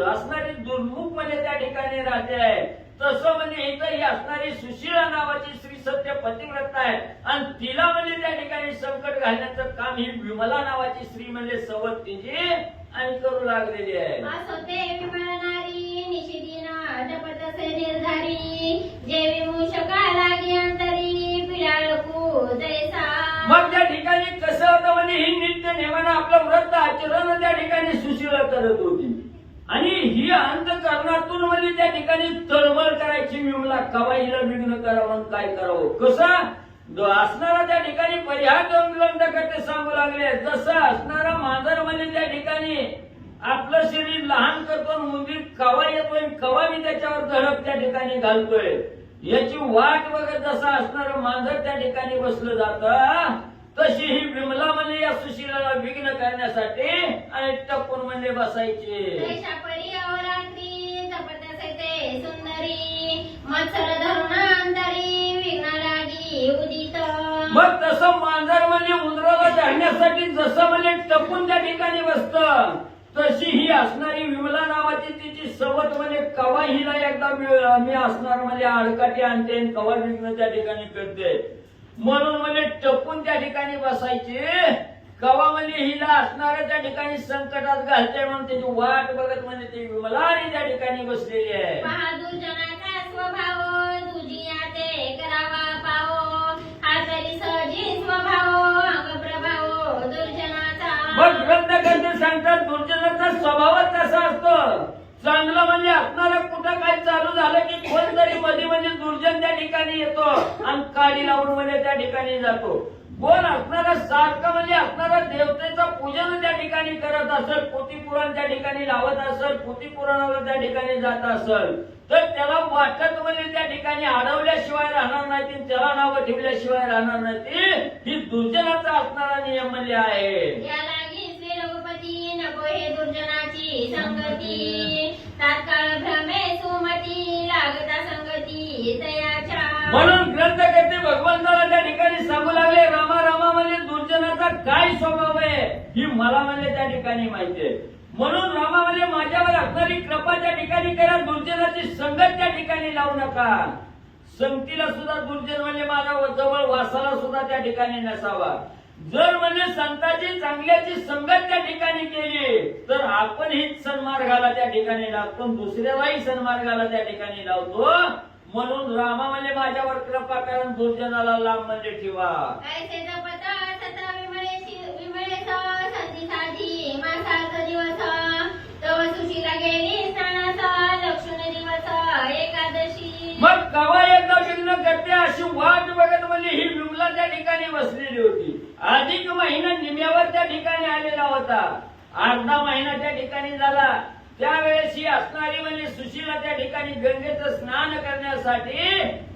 असणारी दुर्मुख म्हणजे त्या ठिकाणी राहते आहे. तसं म्हणजे इथं ही असणारी सुशीला नावाची स्त्री सत्य पतिव्रता आहे आणि तिला म्हणजे त्या ठिकाणी संकट घालण्याचं काम ही विमला नावाची स्त्री म्हणजे सवत तिची आणि करू लागलेली आहे. असोते विमला नारी निशिदिना जपतसे निर्धारी, जे विमूषका लागी अंतरी पिडाळकू जैसा. मग त्या ठिकाणी कसं होतं म्हणजे ही नित्य नेमानं आपलं व्रत आचरण त्या ठिकाणी सुशीला करत होती आणि ही अंतकरणातून म्हणजे त्या ठिकाणी तळमळ करायची विमला, कवा हिला विघ्न करावं काय करावं कसं असणारा त्या ठिकाणी परिहार देऊन ग्रंथकर्ते सांगू लागले. जसं असणारा मांजर म्हणजे त्या ठिकाणी आपलं शरीर लहान करतो, मुंदीर कवा येतोय कवा मी त्याच्यावर धडक त्या ठिकाणी घालतोय याची वाट बघत जसं असणारं मांजर त्या ठिकाणी बसलं जातं, तशी ही विमला म्हणजे या सुशीलाला विघ्न करण्यासाठी आणि टपून म्हणजे बसायचे. जैसा परी अवरात्री जपतसे ते सुंदरी, मत्सर धरुण अंतरी विघ्न लागी उदित. मग तसं मांजर म्हणजे उंदराला धरण्यासाठी जसं म्हणजे टपून त्या ठिकाणी बसतं, तशी ही असणारी विमला नावाची तिची सवत म्हणजे कवा हिला एकदा मी असणार म्हणजे आडकाठी आणते कवा विघ्न त्या ठिकाणी करते म्हणून म्हणजे टपून त्या ठिकाणी बसायचे. कवा म्हणजे हिला असणाऱ्या त्या ठिकाणी संकटात घालते म्हणून त्याची वाट बघत म्हणजे ती विमला आणि त्या ठिकाणी बसलेली आहे. महादुर्जनाचा स्वभाव दुजिया ते करावा पाओ, हा तरी सहजी स्वभाव अंग प्रभाव दुर्जनाचा. मग ग्रंथकर्ते सांगतात दुर्जनाचा स्वभावच तसा असतो. चांगलं म्हणजे असणारं कुठं काय चालू झालं की कोणतरी मध्ये म्हणजे दुर्जन त्या ठिकाणी येतो आणि काडी लावून म्हणजे त्या ठिकाणी जातो. कोण असणारा सारखं म्हणजे असणारा देवतेचं पूजन त्या ठिकाणी करत असेल, पोथीपुराण त्या ठिकाणी लावत असेल, पोथीपुराणाला त्या ठिकाणी जात असेल तर त्याला वाटत म्हणजे त्या ठिकाणी अडवल्याशिवाय राहणार नाही, त्याला नावं ठेवल्याशिवाय राहणार नाही. ही दुर्जनाचा असणारा नियम म्हणजे आहे. यालागी श्री रघुपती नको हे दुर्जनाची संगती, तात्काळ भ्रमे सुमती लागता संगती तयाच्या. म्हणून ग्रंथकर्ते भगवंताला त्या ठिकाणी सांगू लागले, रामा रामा म्हणजे दुर्जनाचा काय स्वभाव आहे ही मला म्हणजे त्या ठिकाणी माहिती आहे. म्हणून रामा म्हणजे माझ्यावर असणारी कृपा त्या ठिकाणी करा, दुर्जनाची संगत त्या ठिकाणी लावू नका. संगतीला सुद्धा दुर्जन म्हणजे माझ्या जवळ वासाला सुद्धा त्या ठिकाणी नसावा. जर म्हणजे संतांची चांगल्याची संगत त्या ठिकाणी केली तर आपण हीच सन्मार्गाला त्या ठिकाणी लागतो, दुसऱ्यालाही सन्मार्गाला त्या ठिकाणी लावतो. म्हणून रामा म्हणजे माझ्यावर कृपा करून दुर्जनाला लांब म्हणजे ठेवा. ऐसे जपता सता विमळेस संधी साधी मासाचा दिवस, तव सुशीला गेली स्नानास लक्षण दिवस एकादशी. मग कवा एकदा विघ्न करते अशी वाट बघत म्हणजे ही विमला त्या ठिकाणी बसलेली होती. अधिक महिना निम्यावर त्या ठिकाणी आलेला होता, अर्धा महिना त्या ठिकाणी झाला. त्यावेळेस ही असणारी म्हणजे सुशीला त्या ठिकाणी गंगेचं स्नान करण्यासाठी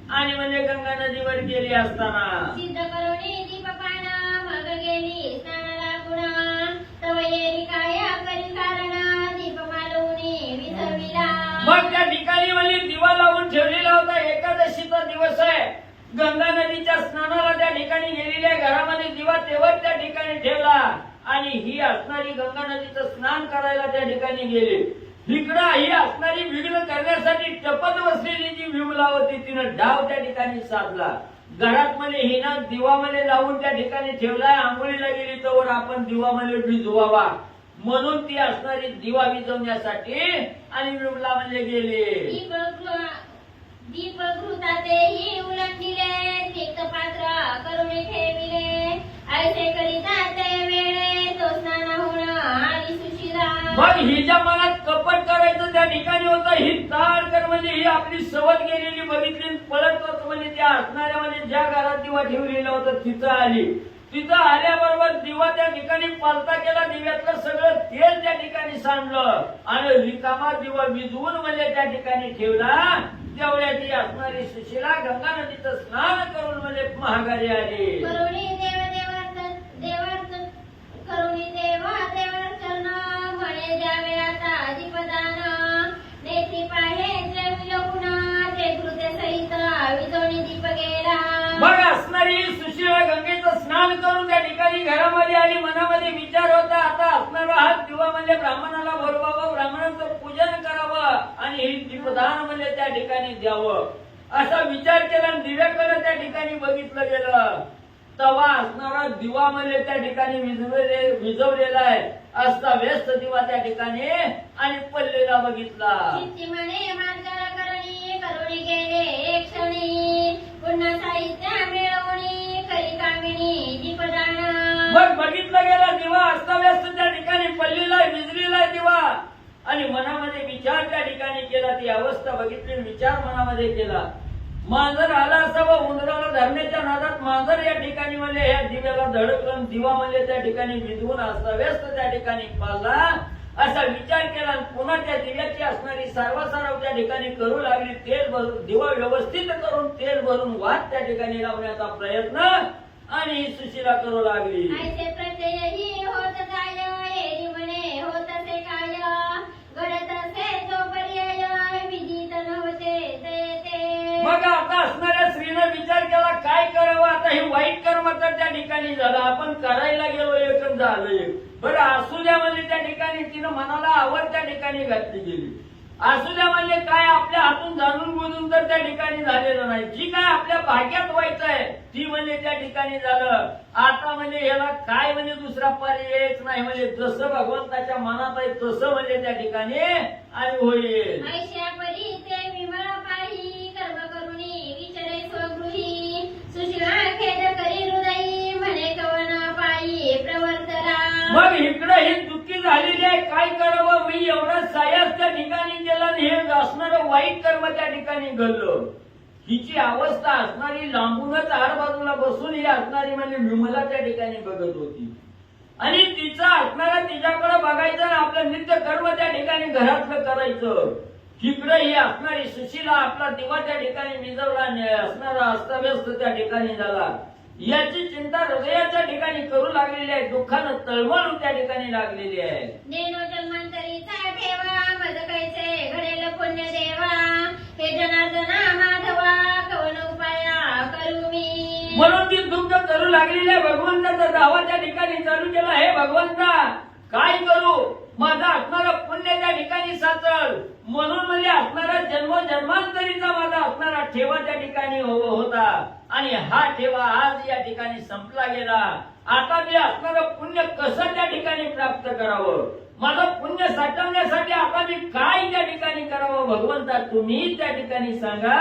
आणि म्हणजे गंगा नदीवर गेली असताना सिद्ध करुणी दीपपाना मग गेली स्नानाला पुन्हा, तव येरी काय करी कारण दीप मालवणी विझविला. मग त्या ठिकाणी म्हणजे दिवा लावून ठेवलेला होता. एकादशीचा दिवस आहे. गंगा नदीच्या स्नानाला त्या ठिकाणी गेलेल्या घरामध्ये दिवा तेव्हाच त्या ठिकाणी ठेवला आणि ही असणारी गंगा नदीचं स्नान करायला त्या ठिकाणी गेली. इकडं ही असणारी विघ्न करण्यासाठी टपत बसलेली जी विमला होती तिनं डाव त्या ठिकाणी साधला. घरात म्हणजे हिनं दिवामध्ये लावून त्या ठिकाणी ठेवलाय. आंघोळीला गेली तर आपण दिवामध्ये भिजवावा म्हणून ती असणारी दिवा विझवण्यासाठी आणि विमला म्हणजे गेली. दीपघृतातेही उलंडिले, निक्त पात्र करुणी ठेविले, ऐसे करिता ते वेळे तो स्नान होणं मग हिच्या मनात कपट करायचं त्या ठिकाणी होतं. ही ताडकर म्हणजे ही आपली सवत गेलेली बघितली पळत होत म्हणजे त्या असणाऱ्या म्हणजे ज्या घरात दिवा ठेवलेला होता तिथं आली. तिथं आल्याबरोबर दिवा त्या ठिकाणी पालता केला. दिव्यातलं सगळं तेल त्या ठिकाणी सांडलं आणि रिकामा दिवा विझवून म्हणजे त्या ठिकाणी ठेवला. तेवढ्या ती असणारी सुशिला गंगा नदीचं स्नान करून म्हणजे महागारी आली. करुणी देवा देवार्चन म्हणे द्यावे आता दीपदान नेत्री पाहे विलोकुना ते कृत्य सहित विजवणी दीप गेला. मग असणारी सुशिला गंगेचं स्नान करून त्या ठिकाणी घरामध्ये आली. मनामध्ये विचार होता आता असणारा हा दिवा म्हणजे ब्राह्मणाला बोलवावं, ब्राह्मणांचं पूजन करावं आणि हे दीपदान म्हणजे त्या ठिकाणी द्यावं असा विचार केला. आणि दिव्याकडे त्या ठिकाणी बघितलं गेलं. तवा असणारा दिवा म्हणजे त्या ठिकाणी विझवलेला आहे. असता व्यस्त दिवा त्या ठिकाणी आणि पल्लेला बघितला. चित्ती म्हणे मार्जन करणी करुणी गेले एक क्षणी पुन्हा साहित्य मिळवणी करी कामिनी दीपदान. मग बघितलं गेला दिवा अस्ताव्यस्त त्या ठिकाणी पल्लीला विजलीला दिवा आणि मनामध्ये विचार त्या ठिकाणी केला. ती अवस्था बघितली विचार मनामध्ये केला. मांजर आला असावं उंदराला धरण्याच्या नादात मांजर या ठिकाणी म्हणजे या दिव्याला धडकलं. दिवा म्हणजे त्या ठिकाणी विझवून अस्ताव्यस्त त्या ठिकाणी पाळला असा विचार केला. पुन्हा त्या दिव्याची असणारी सारवासारव त्या ठिकाणी करू लागली. तेल भरून दिवा व्यवस्थित करून तेल भरून वात त्या ठिकाणी लावण्याचा प्रयत्न आणि सुशिला करू लागली. ऐसे प्रत्ययही होत काय एरी म्हणे होत असे काय घडत असे तो पर्याय विदित नव्हते ते. मग आता असणाऱ्या स्त्रीने विचार केला काय करावं. आता हे वाईट कर्म तर त्या ठिकाणी झालं. आपण करायला गेलो एकच झालं. बरं असू द्या म्हणजे त्या ठिकाणी तिनं मनाला आवड त्या ठिकाणी घातली गेली. असू द्या म्हणजे काय आपल्या हातून जाणून बुजून तर त्या ठिकाणी झालेलं नाही. जी काय आपल्या भाग्यात व्हायचं आहे ती म्हणजे त्या ठिकाणी झालं. आता म्हणजे याला काय म्हणजे दुसरा पर्यायच नाही. म्हणजे जसं भगवंताच्या मनात आहे तसं म्हणजे त्या ठिकाणी आणि होईल. ऐशा परी ते विमळ पाही कर्म करुणी विचारे स्वगृही सुशिला खेद करी हृदयी म्हणे कवन पायी प्रवर्तला. मग इकडे ही दुःखी झालेली आहे. काय करावं मी एवढा सायास त्या ठिकाणी केला आणि हे असणारं वाईट कर्म त्या ठिकाणी घडलं. हिची अवस्था असणारी लांबूनच आड बाजूला बसून ही असणारी म्हणजे विमला त्या ठिकाणी बघत होती आणि तिचा असणारा तिच्याकडे बघायचं आणि आपलं नित्य कर्म त्या ठिकाणी घरातलं करायचं. इकडे ही असणारी सुशिला आपला दिवा त्या ठिकाणी विझवला असणारा अस्ताव्यस्त त्या ठिकाणी झाला. याची चिंता हृदयाच्या ठिकाणी करू लागलेली आहे. दुःखानं तळमळून त्या ठिकाणी लागलेली आहे. नेनो जन्मांतरीचा ठेवा मज कैसे घडेल पुण्य देवा हे जनार्दना माधवा कवन उपाया करू मी. म्हणून ती दुःख करू लागलेली आहे. भगवंताचा दावा त्या ठिकाणी चालू केला. हे भगवंता काय करू माझा असणारा पुण्य त्या ठिकाणी साचल म्हणून म्हणजे असणारा जन्मोजन्मांतरीचा माझा असणारा ठेवा त्या ठिकाणी होता आणि हा ठेवा आज या ठिकाणी संपला गेला. आता मी असणारं पुण्य कसं त्या ठिकाणी प्राप्त करावं. माझं पुण्य साठवण्यासाठी आता मी काय त्या ठिकाणी करावं भगवंता तुम्ही त्या ठिकाणी सांगा.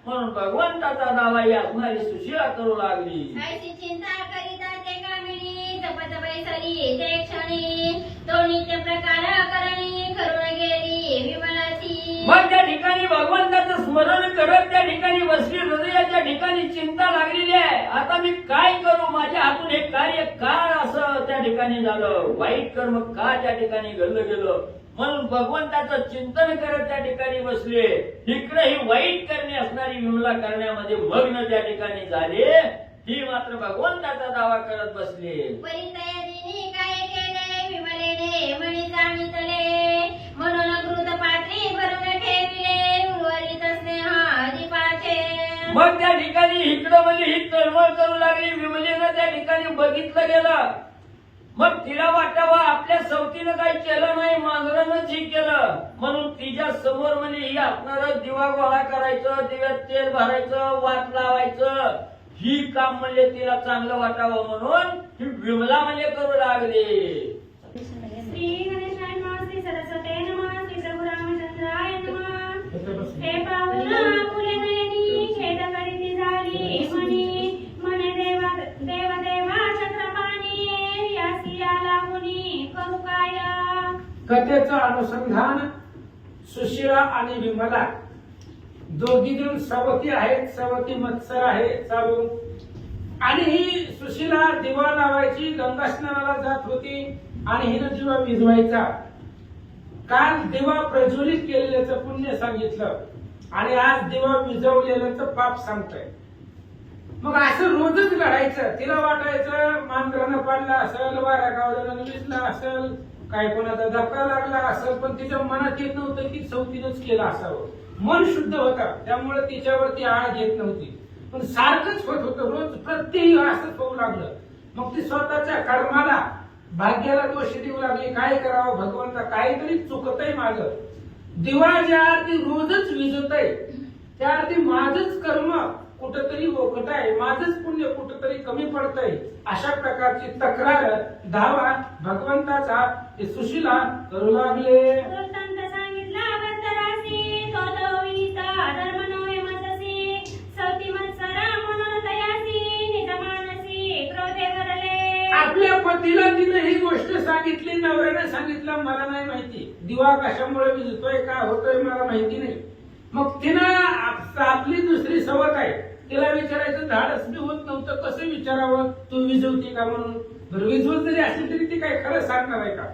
म्हणून भगवंताचा दावा ही असणारी सुशिला करू लागली. ऐशी चिंता करीता ते कामिनी जपत बैसली ते क्षणी तो नित्य प्रकार करणी करून गेली विमलाची. मग त्या ठिकाणी भगवंताचं स्मरण करत त्या ठिकाणी बसली. हृदयाच्या ठिकाणी चिंता लागलेली आहे. आता मी काय करू माझ्या हातून हे कार्य का असं त्या ठिकाणी झालं. वाईट कर्म का त्या ठिकाणी घडलं गेलं म्हणून भगवंताचं चिंतन करत त्या ठिकाणी बसले. इकडे ही वाईट करणे असणारी विमला करण्यामध्ये मग्न त्या ठिकाणी झाले. ही मात्र भगवंताचा दावा करत बसले. परितयादीने काय केले विमलेने मणी जाणीतले म्हणून कृत पात्री भरून ठेविले उर्वरित स्नेहा दीपाचे. मग त्या ठिकाणी इकडं म्हणजे ही तळमळ करू लागली. विमलेनं त्या ठिकाणी बघितलं गेलं. मग तिला वाटावं आपल्या सवतीनं काही केलं नाही मांजरानंच ही केलं म्हणून तिच्या समोर म्हणजे ही असणारं दिवा गोळा करायचं दिव्यात तेल भरायचं वात लावायचं ही काम म्हणजे तिला चांगलं वाटावं म्हणून ही विमला म्हणजे करू लागली. श्री गणेशाय नमः श्री सरस्वते नमः श्री प्रभु रामचंद्राय नमः. हे पाहुणा फुले नयनी खेद करीती झाली मनी मने देवा देवा देवा छत्रपाणी यासी आला मुनी करू काय कथेचं अनुसंधान सुशिला आणि विमला दोघी जण सवती आहेत, सवती मत्सर आहे चालू. आणि ही सुशिला दिवा लावायची, गंगा स्नानाला जात होती आणि हिनं दिवा विझवायचा. काल दिवा प्रज्वलित केलेल्याचं पुण्य सांगितलं आणि आज दिवा विझवलेल्याचं पाप सांगतोय. मग असं रोजच घडायचं. तिला वाटायचं मांजरानं पाडला असेल, वाऱ्या गावल्यानं विजला असेल, काय कोणाचा धक्का लागला असेल, पण तिच्या मनात येत नव्हतं की चौथीनच केलं असावं. मन शुद्ध होता त्यामुळे तिच्यावरती आळ येत नव्हती. पण सारखंच होत होतं, रोज प्रत्येक असंच होऊ लागलं. मग ती स्वतःच्या कर्माला भाग्याला दोष देऊ लागली. काय करावं भगवंता, काहीतरी चुकतंय माझं. दिवा ज्या अर्थी रोजच विजतय त्या अर्थी माझंच कर्म कुठंतरी ओकट आहे, माझंच पुण्य कुठंतरी कमी पडतंय. अशा प्रकारची तक्रार दावा भगवंताचा ते सुशिला करू लागले. वृत्तांत सांगितला भक्तरासी, तो तो विनीता धर्म नव्हे मजसी, सवती मत्सरा म्हणून तयासी, निज मानसी क्रोधे भरले. आपल्या पतीला तिने ही गोष्ट सांगितली, नवऱ्याने सांगितलं मला नाही माहिती, दिवा कशामुळे विजतोय काय होतोय मला माहिती नाही. मग तिनं आपली दुसरी सवत आहे, तिला विचारायचं धाडस बी होत नव्हतं. कसं विचारावं, तू विजवते का म्हणून. बरं विजवत जरी असली तरी ती काय खरं सांगणार आहे का.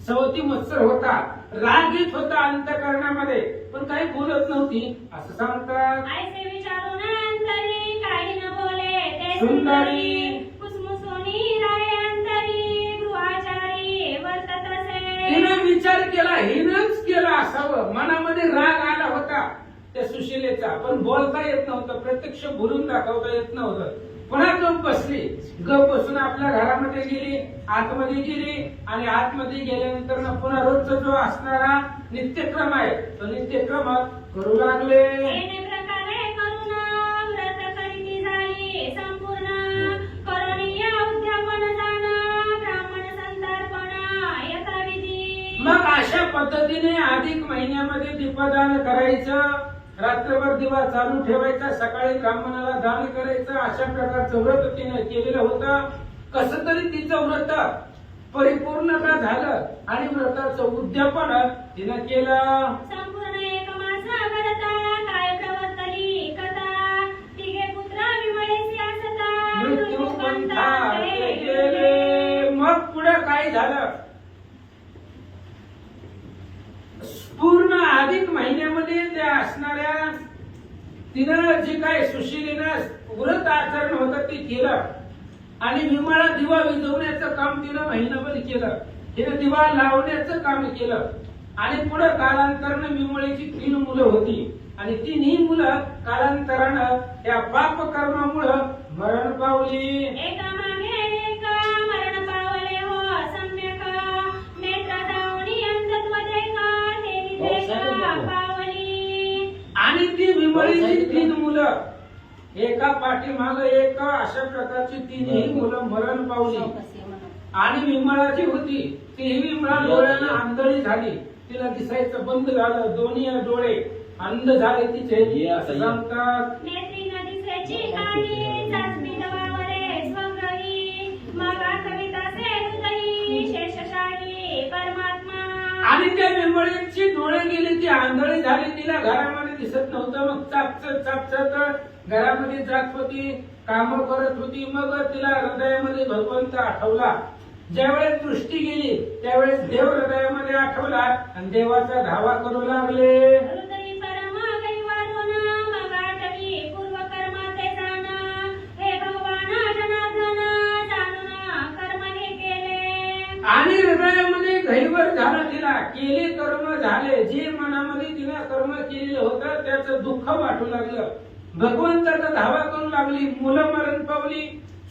सवती मत्सर होता, राग येत होता अंतःकरणामध्ये, पण काही बोलत नव्हती असं सांगतात. ऐसे विचारून अंतरी काही न बोले ते सुंदरी, कुसमुसोनी राहे अंतरी, गृहाचारी वर्तत असे. तिनं विचार केला, हिनंच केलं असावं. मनामध्ये राग आला होता त्या सुशिलेचा, पण बोलता येत नव्हतं, प्रत्यक्ष बोलून दाखवता येत नव्हतं. पुन्हा गप बसली. गप बसून आपल्या घरामध्ये गेली, आतमध्ये गेली आणि आतमध्ये गेल्यानंतर पुन्हा रोजचा जो असणारा नित्यक्रम आहे तो नित्यक्रम करू लागले. येणे प्रकारे करून व्रत करीती झाली संपूर्ण, करणीय उद्यापन जाण ब्राह्मण संतर्पण यथाविधी. मग अशा पद्धतीने अधिक महिन्यामध्ये दीपदान करायचं, रात्रभर दिवा चालू ठेवायचा, सकाळी ब्राह्मणाला दान करायचं. अशा प्रकारचं व्रत तिने केलेलं होतं. कसं तरी तिचं व्रत परिपूर्णता झालं आणि व्रताचं उद्यापन तिनं केलं. संपूर्ण एक मास करता काय प्रवर्तली कथा, तिघे पुत्र विमळेसी असता मृत्यू पंथा ते गेले. मग पुढे काय झालं, पूर्ण अधिक महिन्यामध्ये त्या असणाऱ्या तिनं जे काय सुशिलीनं व्रत आचरण होतं ते केलं आणि विमळा दिवा विझवण्याचं काम तिनं महिनाभर केलं. तिनं दिवा लावण्याचं काम केलं आणि पुढे कालांतरानं विमळेची 3 मुलं होती आणि 3ही मुलं कालांतरानं त्या पाप कर्मामुळं मरण पावली. एकामागे एक मरण पावले हो सम्यक, नेत्र जाऊनी अंतत्व देखा तेही देखा पावली. आणि ती विमळीची 3 मुलं एका पाठीमाग एक अशा प्रकारची 3ही मुलं मरण पावली. आणि विमळाची होती तीही विमळा डोळ्यानं आंधळी झाली, तिला दिसायचं बंद झालं, दोन्ही डोळे अंध झाले तिचे असं सांगतात. नेत्री नदीचे काळी चाचणी दवावरे स्वग्रही, मग कविताचे हृदयी शेषशाही परमात्मा. आणि त्या विमळीची डोळे गेली, ती आंधळी झाली, तिला घरामध्ये दिसत नव्हतं. मग चापचत घरामध्ये जात होती, काम करत होती. मग तिला हृदयामध्ये भगवंत आठवला. ज्यावेळेस दृष्टी गेली त्यावेळेस देव हृदयामध्ये आठवला आणि देवाचा धावा करू लागले. हृदयी परम कैवारून मग आठवी पूर्व कर्माचे जाण, हे भगवान जनार्दन जाणून कर्म हे केले. आणि हृदयामध्ये घैवर झालं, तिला केले कर्म झाले. जे मनामध्ये तिला कर्म केलेलं होतं त्याचं दुःख वाटू लागलं. भगवंताचा धावा करू लागली. मुलं मरण पावली,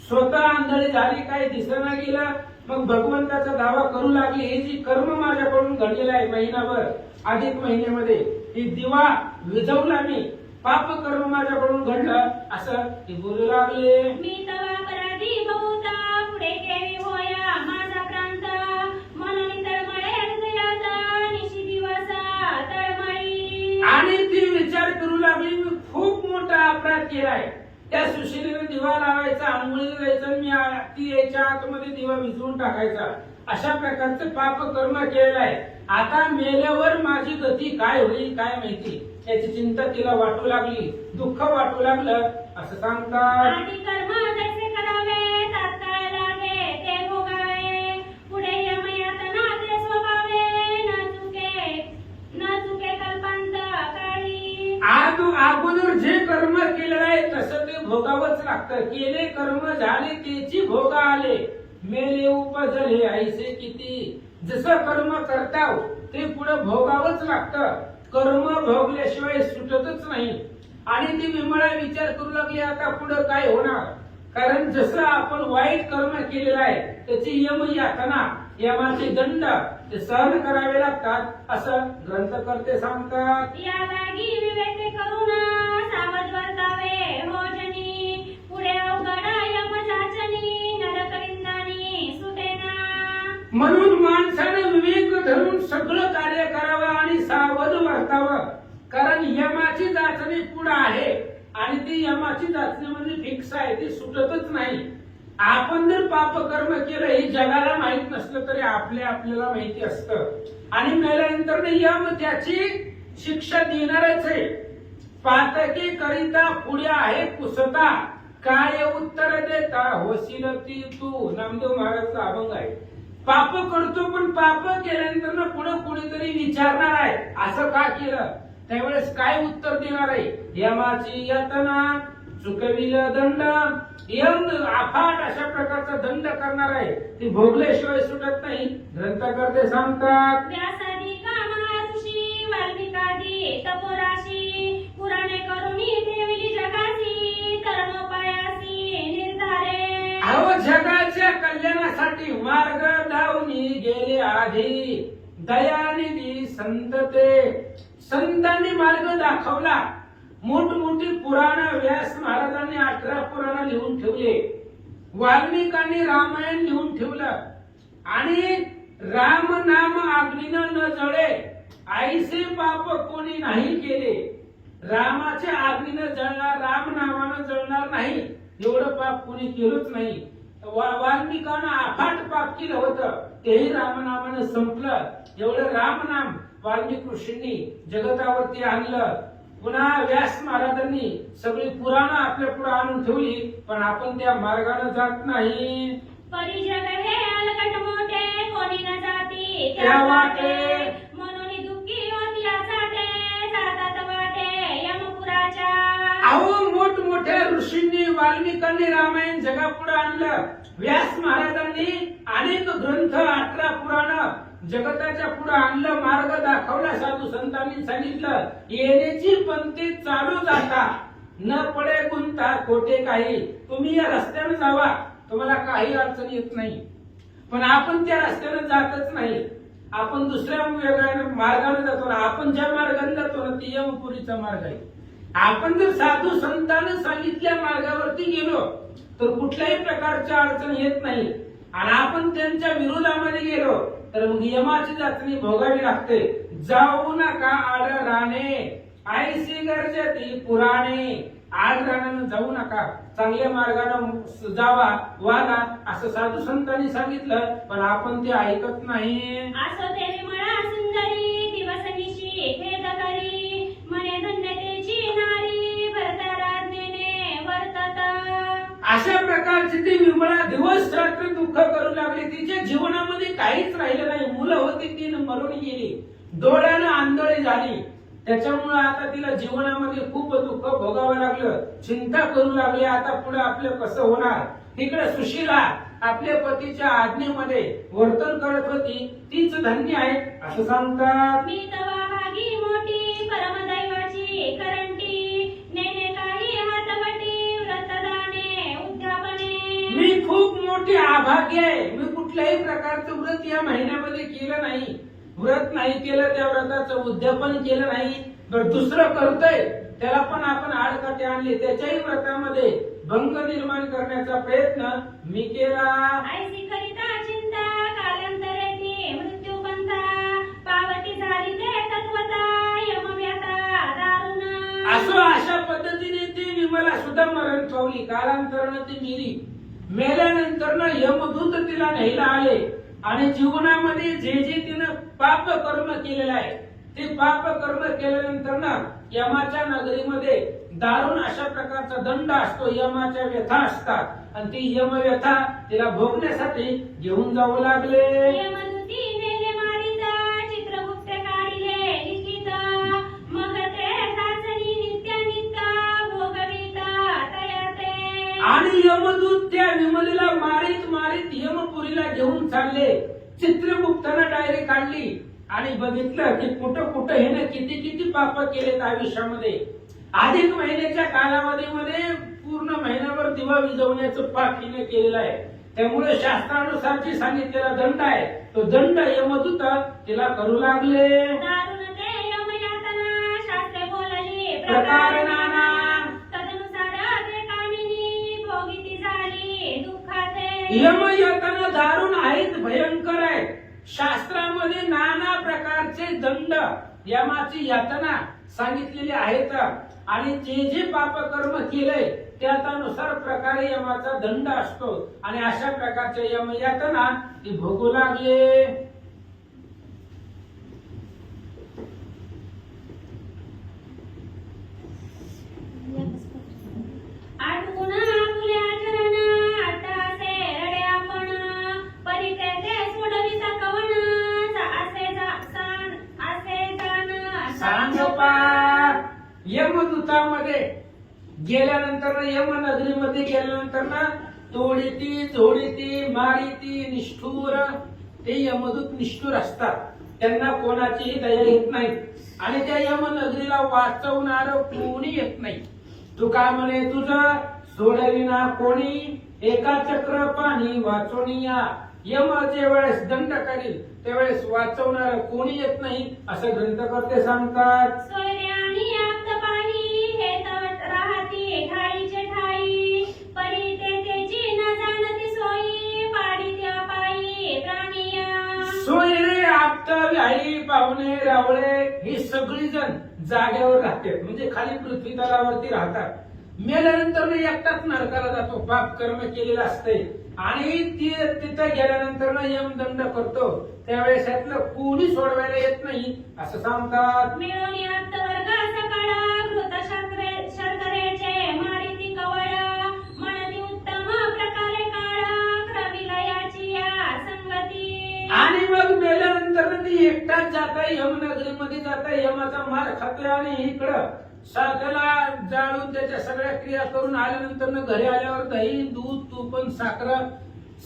स्वतः आंधळी झाली, काही दिसना गेलं. मग भगवंताचा दावा करू लागली, हे जी कर्म माझ्याकडून घडलेलं आहे महिनाभर अधिक महिन्यामध्ये, हे दिवा विझवला मी, पाप कर्म माझ्याकडून घडलं असं ते बोलू लागले. मी तवा अपराधी बहुता पुढे केली होया माझा प्रांत, म्हणून तळमळे हृदयात निशी दिवसा तळमळी. आणि ती विचार करू लागली, मी खूप मोठा अपराध केलाय. त्या सुशिलीने दिवा लावायचा, आंघोळीला जायचं, मी ती याच्या आतमध्ये दिवा विझवून टाकायचा अशा प्रकारचं पाप कर्म केलेलं आहे. आता मेल्यावर माझी गती काय होईल काय माहिती, याची चिंता तिला वाटू लागली, दुःख वाटू लागलं. असं सांगतात, आधी कर्म जैसे करावे तात्काळ लागे ते भोगावे, पुढे यमयातना ते स्वभावे, न चुके कल्पांत काळी. अगोदर जे कर्म केलेलं आहे तसं ते भोगावंच लागतं. केले कर्म झाले त्याची भोग आले, मेले उपजले ऐसे किती. जसं कर्म करताव ते पुढे भोगावंच लागतं. कर्म भोगल्याशिवाय सुटतच नाही. आणि ती विमळा विचार करू लागली आता पुढे काय होणार, कारण जसं आपण वाईट कर्म केलेलं आहे त्याची यम यातना, यमाचे दंड ते सहन करावे लागतात, असं ग्रंथकर्ते सांगतात. या लागी विवेक करून सावध वर्तावे हो जनी, पुढे अवघड यम चाचणी नरकविंदानी सुटेना. म्हणून माणसाने विवेक धरून सगळं कार्य करावं आणि सावध वर्तावं, कारण यमाची चाचणी पुढे आहे आणि ती यमाची चाचणी म्हणजे फिक्स आहे, ती सुटतच नाही. आपण जर पाप कर्म केलं हे जगाला माहित नसलं तरी आपल्याला माहिती असतं. आणि मेल्यानंतर यम त्याची शिक्षा देणारच आहे. पातकी करिता पुढे आहे कुसता, काय उत्तर देता होशील ती तू. नामदेव महाराजचा अभंग आहे. पाप करतो पण पाप केल्यानंतर पुढे कोणीतरी विचारणार आहे असं का केलं, त्यावेळेस काय उत्तर देणार आहे. यमाची यातना चुकविल दंड, यम अफाट अशा प्रकारचा दंड करणार आहे, ती भोगल्याशिवाय सुटत नाही. ग्रंथकर्ते सांगतात, व्यासादी कामहासुषी वाल्मिकादी तपोराशी, पुराणे करुणी ठेविली जगासी कर्मोपायासी निर्धारे. अहो जगाच्या कल्याणासाठी मार्ग दावनी गेले आधी, दयानिधी संत ते. संतांनी मार्ग दाखवला. मोठमोठी पुराण व्यास महाराजांनी 18 पुराण लिहून ठेवले, वाल्मिकांनी रामायण लिहून ठेवलं. आणि राम नाम अग्नीनं न जळे ऐसे पाप कोणी नाही केले. रामाच्या अग्नीनं जळणार, राम नामानं जळणार नाही एवढं पाप कोणी केलंच नाही. वाल्मिकानं अफाट पाप केलं होतं, तेही रामनामानं संपलं. एवढं रामनाम वाल्मिक ऋषींनी जगतावरती आणलं. पुन्हा व्यास महाराजांनी सगळी पुराणं आपल्या पुढे आणून ठेवली, पण आपण त्या मार्गाने जात नाही. परिजग हे अलगट मोठे कोणी न जाती त्या वाटे, म्हणून दुःखी होती आचाटे जातात वाटे यमपुराच्या. अहो मोठमोठ्या ऋषींनी वाल्मिकांनी रामायण जगापुढे आणलं. व्यास महाराजांनी अनेक ग्रंथ 18 पुराण जगताच्या पुढे आणलं, मार्ग दाखवला. साधू संतांनी सांगितलं येण्याची पंक्ती चालू जाता न पडे गुंता खोटे काही. तुम्ही या रस्त्याने जावा, तुम्हाला काही अडचण येत नाही. पण आपण त्या रस्त्याने जातच नाही, आपण दुसऱ्या वेगळ्या मार्गाने जातो. आपण ज्या मार्गाने जातो ना ती यमपुरीचा मार्ग आहे. आपण जर साधू संतांनी सांगितल्या मार्गावरती गेलो तर कुठल्याही प्रकारची अडचण येत नाही. आणि आपण त्यांच्या विरोधामध्ये गेलो तर मग यमाची चाचणी भोगावी लागते. जाऊ नका आड राणे ऐशी गरजेती पुराणे. आड राण्यानं जाऊ नका, चांगल्या मार्गाने जावा, वागा असं साधू संतांनी सांगितलं, पण आपण ते ऐकत नाही. असो देवी म्हणा सुंदरी दिवसनिशी भेद करी, मने धन्यतेची नारी भरताराज्ञेने वर्तत. अशा प्रकारची ती विमळा दिवस रात्र दुःख करू लागली. तिच्या जीवनामध्ये काहीच राहिलं नाही. मुलं होती, ती मरून गेली, डोळ्यानं आंधळी झाली. त्याच्यामुळे आता तिला जीवनामध्ये खूप दुःख भोगावं लागलं, चिंता करू लागली. आता पुढे आपलं कसं होणार. तिकडे सुशीला आपल्या पतीच्या आज्ञेमध्ये वर्तन करत होती, तीच धन्य आहे असं सांगतात. मी तवा भागी मोठी परमदैवाची करंटी, नेने काही हातवटी व्रतदाने उद्यापने. मी खूप मोठी अभाग्य आहे. मी कुठल्याही प्रकारचं व्रत या महिन्यामध्ये केलं नाही. व्रत नाही केलं, त्या व्रताचं उद्यापन केलं नाही. तर दुसरं करतोय त्याला पण आपण आडकाठी आणली, त्याच्याही व्रतामध्ये भंग निर्माण करण्याचा प्रयत्न मी केला. ऐसी करिता चिंता कालांतरे ती मृत्यू पंथा, पावती झाली ते तत्वता यमव्यथा दारुण. असो अशा पद्धतीने ती विमला सुद्धा मरण पावली. कालांतरानं ती मेली. मेल्यानंतर यमदूत तिला न्यायला आले. आणि जीवनामध्ये जे जे तिनं पाप कर्म केलेलं आहे ते पाप कर्म केल्यानंतर ना यमाच्या नगरीमध्ये दारुण अशा प्रकारचा दंड असतो, यमाच्या व्यथा असतात आणि ती यम व्यथा तिला भोगण्यासाठी घेऊन जाऊ लागले. यमदूती नेले मारिता, चित्रगुप्त काढिले लिखित, मग ते सासरी नित्यानित्य भोगविता तयाते. आणि यमदूत त्या विमलेला मारित मारित यमपुरीला घेऊन चालले. चित्रगुप्तानं डायरी काढली आणि बघितलं की कुठं कुठं हिने किती किती पाप केलेत आयुष्यामध्ये. अधिक महिन्याच्या कालावधीमध्ये पूर्ण महिनाभर दिवा विझवण्याचं पाप हिने केलेलं आहे. त्यामुळे शास्त्रानुसार जी सांगितलेला दंड आहे तो दंड यमदूत तिला करू लागले. दारुण ते यमयातना शास्त्रे बोलली प्रकार नाना. तदनुसार ते कामिनी भोगिती झाली दुःखाते. यमयातना दारुण आहेत, भयंकर आहेत. शास्त्रामध्ये नाना प्रकारचे दंड यमाची यातना सांगितलेली आहेत आणि जे जे पाप कर्म केलंय त्यानुसार प्रकारे यमाचा दंड असतो आणि अशा प्रकारच्या यमयातना ती भोगू लागले. आठवून आपुले आचरण अट्टहासे रडे आपण परित्यागे सोडविता कवण असे जाण सांगोपार. यमदूतामध्ये गेल्यानंतर यमनगरीमध्ये गेल्यानंतर ना तोडीती झोडीती मारिती निष्ठुर ते यमदूत निष्ठुर असतात. त्यांना कोणाचीही दया येत नाही आणि त्या यमनगरीला वाचवणार कोणी येत नाही. तू काय म्हणे तुझं सोडविना कोणी एका चक्र पाणी वाचवणीया. यम जे वेळेस दंड करील त्यावेळेस वाचवणार कोणी येत नाही असं ग्रंथकर्ते सांगतात. सोयरे आणि आप्त पाणी हे तवट राहती ठाईचे ठाई परित्यागेची न जाणती सोयी पाडित्या पायी प्राणिया. सोयरे आप्त आई पाहुणे रावळे ही सगळी जण जाग्यावर राहतात म्हणजे खाली पृथ्वी तलावरती राहतात. मेल्यानंतर एकटाच नरकाला जातो, पाप कर्म केलेलं असते आणि तिथं गेल्यानंतर ना यमदंड करतो त्यावेळेस यातलं कोणी सोडवायला येत नाही असं सांगतात. मिळून आप्त वर्ग सकाळ घृत शर्करेचे मारिती कवळ म्हणती उत्तम प्रकारे काळ क्रविलयाची या संगती. आणि मग मेल्यानंतर ती एकटाच जाताय यमनगरीमध्ये जाताय, यमाचा मार खातोय आणि इकडं त्याला जाळून त्याच्या सगळ्या क्रिया करून आल्यानंतर घरी आल्यावर दही दूध तूप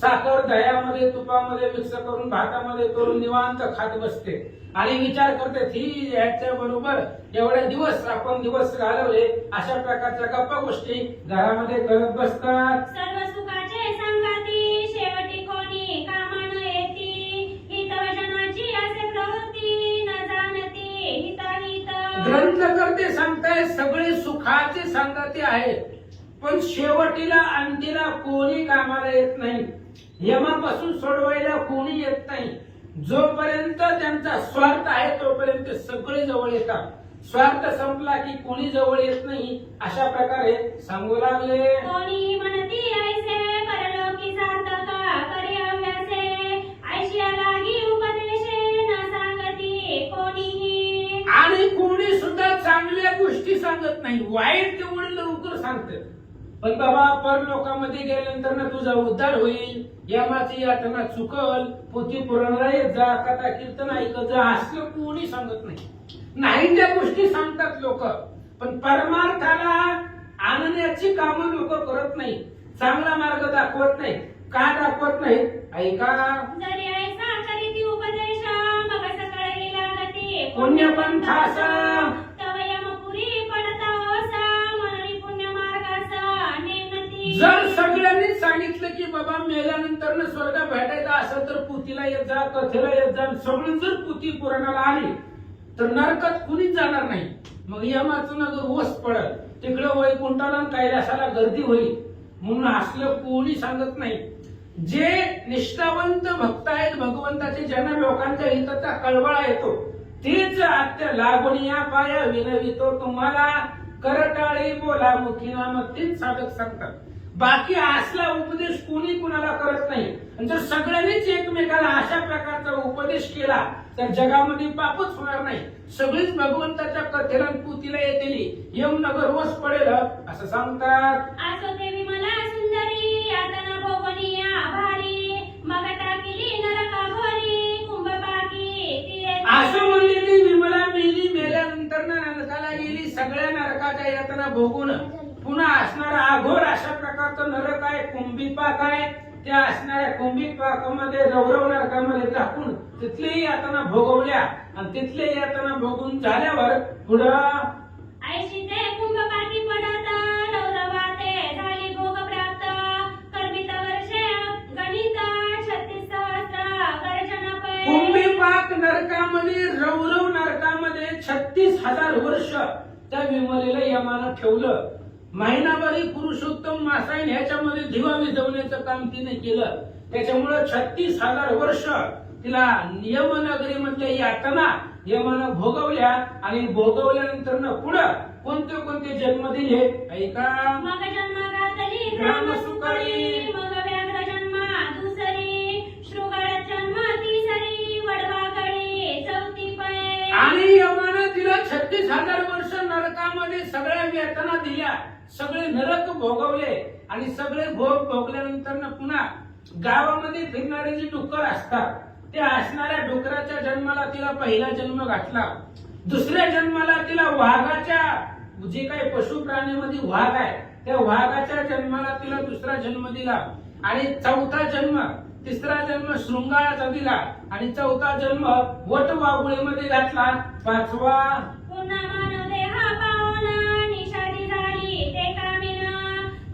साखर दह्यामध्ये तुपामध्ये मिक्स करून भातामध्ये करून निवांत खात बसते आणि विचार करते ही याच्या बरोबर एवढे दिवस घालवले अशा प्रकारच्या गप्पा गोष्टी घरामध्ये करत बसतात. सर्व सुखाचे संगाती शेवटी कोणी कामा न येती हितवचनाची असे प्रवृत्ती न जाणती हिताहित. ग्रंथकर्ते सांगताय सगळे सुखाचे संगती आहेत पण शेवटीला अंतीला कोणी कामाला येत नाही. यमापासून सोडवायला कोणी येत नाही. जोपर्यंत त्यांचा स्वार्थ आहे तोपर्यंत सगळे जवळ येतात, स्वार्थ संपला की कोणी जवळ येत नाही अशा प्रकारे सांगू लागले. कोणी म्हणती ऐसे परलोकी सार्थक करी अभ्यासे ऐशिया लागी उपदेशे न सांगती कोणीही. आणि कोणी सुद्धा चांगल्या गोष्टी सांगत नाही, वाईट तेवढं लवकर सांगतात. पण बाबा परलोकामध्ये गेल्यानंतर ना तुझा उद्धार होईल, यमाची यातना चुकल, पोथी पुराणाला येत जा, कथा कीर्तन ऐकत जा असं कोणी सांगत नाही त्या गोष्टी सांगतात लोक पण परमार्थाला आणण्याची कामं लोक करत नाही, चांगला मार्ग दाखवत नाही. का दाखवत नाही ऐका. जरी ऐसा करीती उपदेश मग सकळही लागती पुण्यपंथास तव यमपुरी पडता ओसा म्हणून पुण्य मार्गास नेमती. जर सगळ्यांनीच सांगितलं की बाबा मेल्यानंतर स्वर्ग भेटायचा असेल तर पुतीला येत जा, कथेला येत जा, सगळी जर पुती पुराणाला आली तर नरकात कुणीच जाणार नाही. मग यमाचं नगर ओस पडल, तिकडं वैकुंठाला कैलासाला गर्दी होईल म्हणून असलं कोणी सांगत नाही. जे निष्ठावंत भक्त आहेत भगवंताचे, ज्यांना लोकांच्या हिताचा कळवळा येतो तेच आत्या लागून या पाया विनवितो तुम्हाला करटाळी बोला मुखी नाम, तेच साधक सांगतात. बाकी असला उपदेश कोणी कुणाला करत नाही. आणि जर सगळ्यांनीच एकमेकाला अशा प्रकारचा उपदेश केला तर जगामध्ये पापच होणार नाही. सगळीच भगवंताच्या कथेला पूतीला येतील, यमनगर वस पडेल असं सांगतात. असो देवी मला सुंदरी यातना भोगनिया भारी मग टाकिली नरका घोरी कुंभ बाकी तिये असं म्हणले ती विमला मेली, मेल्यानंतर नरकाला गेली. सगळ्या नरकाच्या यातना भोगून पुन्हा असणारा अघोर अशा प्रकारचं नरक आहे, कुंभीपाक आहे. त्या असणाऱ्या कुंभीपाकामध्ये रौरव नरकामध्ये टाकून तिथलेही यातना भोगवल्या आणि तिथले यातना भोगून झाल्यावर पुढं ऐशी ते कुंभ बाकी पडत रौरवाते झाली भोग प्राप्त कर्मित वर्षे गणित 36 सहस्र गर्जना पै कुंभीपाक नरकामध्ये रौरव नरकामध्ये 36,000 वर्ष त्या विमलेला यमानं ठेवलं. महिनाभरी पुरुषोत्तम मासाईन ह्याच्यामध्ये दिवा विझवण्याचं काम तिने केलं. त्याच्यामुळे 36,000 वर्ष तिला यमनगरी मधल्या यातना यमानं भोगवल्या आणि भोगवल्यानंतर पुढं कोणते कोणते जन्म दिले ऐका. मग जन्म घातली ग्रामसुकळी, मग व्याघ्र जन्म दुसरी शृगाळ जन्म तिसरी वडवागडी चौथी पै आणि यमानं तिला 36,000 वर्ष नरकामध्ये सगळ्या यातना दिल्या, सगळे नरक भोगवले आणि सगळे भोग भोगल्यानंतर पुन्हा गावामध्ये फिरणारे जे डुक्कर असतात त्या असणाऱ्या डुकराच्या जन्माला तिला पहिला जन्म घातला. दुसऱ्या जन्माला तिला वाघाच्या जे काही पशु प्राणीमध्ये वाघ आहे त्या वाघाच्या जन्माला तिला दुसरा जन्म दिला आणि चौथा जन्म तिसरा जन्म शृंगाळाचा दिला आणि चौथा जन्म वटवाघुळीमध्ये घातला. पाचवा पुन्हा मानव देहा पावन निषादी झाली ते कामिना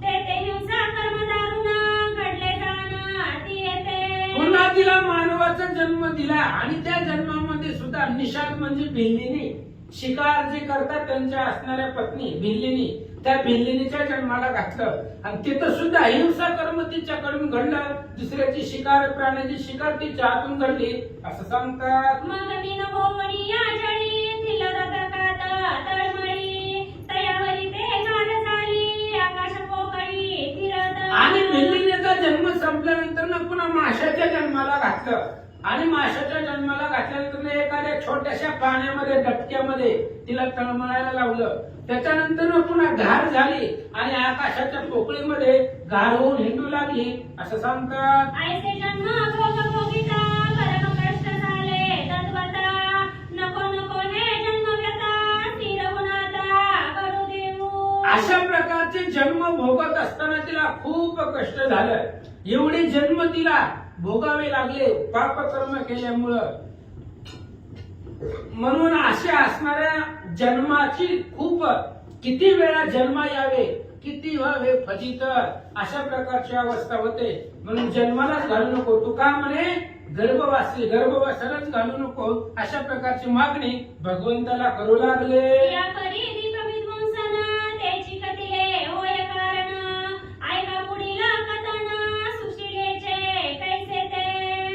ते हिंसा कर्म दारुण घडले जाण ती येते पुन्हा तिला मानवाचा जन्म दिला आणि त्या जन्मामध्ये सुद्धा निषाद म्हणजे भिल्लिनी, शिकार जे करतात त्यांच्या असणाऱ्या पत्नी भिल्लिनी, त्या भिल्लिनीच्या जन्माला घातलं आणि तिथं सुद्धा हिंसा कर्म तिच्याकडून घडलं. दुसऱ्याची शिकार प्राण्याची शिकार तिच्या हातून घडली असं सांगतात. मग मीन भोवणी या जळी तिलरतकात तळमळी तयावरी ते घाल झाली आकाश पोकळी फिरत आणि भिल्लिनीचा जन्म संपल्यानंतर पुन्हा माशाच्या जन्माला घातलं आणि माशाच्या जन्माला घातल्यानंतर एखाद्या छोट्याशा पाण्यामध्ये डबक्यामध्ये तिला तळमळायला लावलं. त्याच्यानंतर पुन्हा घार झाली आणि आकाशाच्या पोकळीमध्ये घार होऊन हिंडू लागली असं सांगतात. ऐसे जन्म भोग भोगिता परम कष्ट झाले तद्वता नको नको हे जन्म व्यथा स्थिर गुणाता करू देऊ अशा प्रकारचे जन्म भोगत असताना तिला खूप कष्ट झालं. एवढे जन्म तिला भोगावे लागले पापकर्म केल्यामुळं. म्हणून अशा असणाऱ्या जन्माची खूप किती वेळा जन्म यावे किती व्हावे फजित अशा प्रकारची अवस्था होते. म्हणून जन्मालाच घालू नको. तू का म्हणे गर्भवासालाच घालू नको अशा प्रकारची मागणी भगवंताला करू लागले. या परी दीपविध्वंसन त्याची कथिले होय कारण ऐका पुढील कथन सुशिलेचे कैसे ते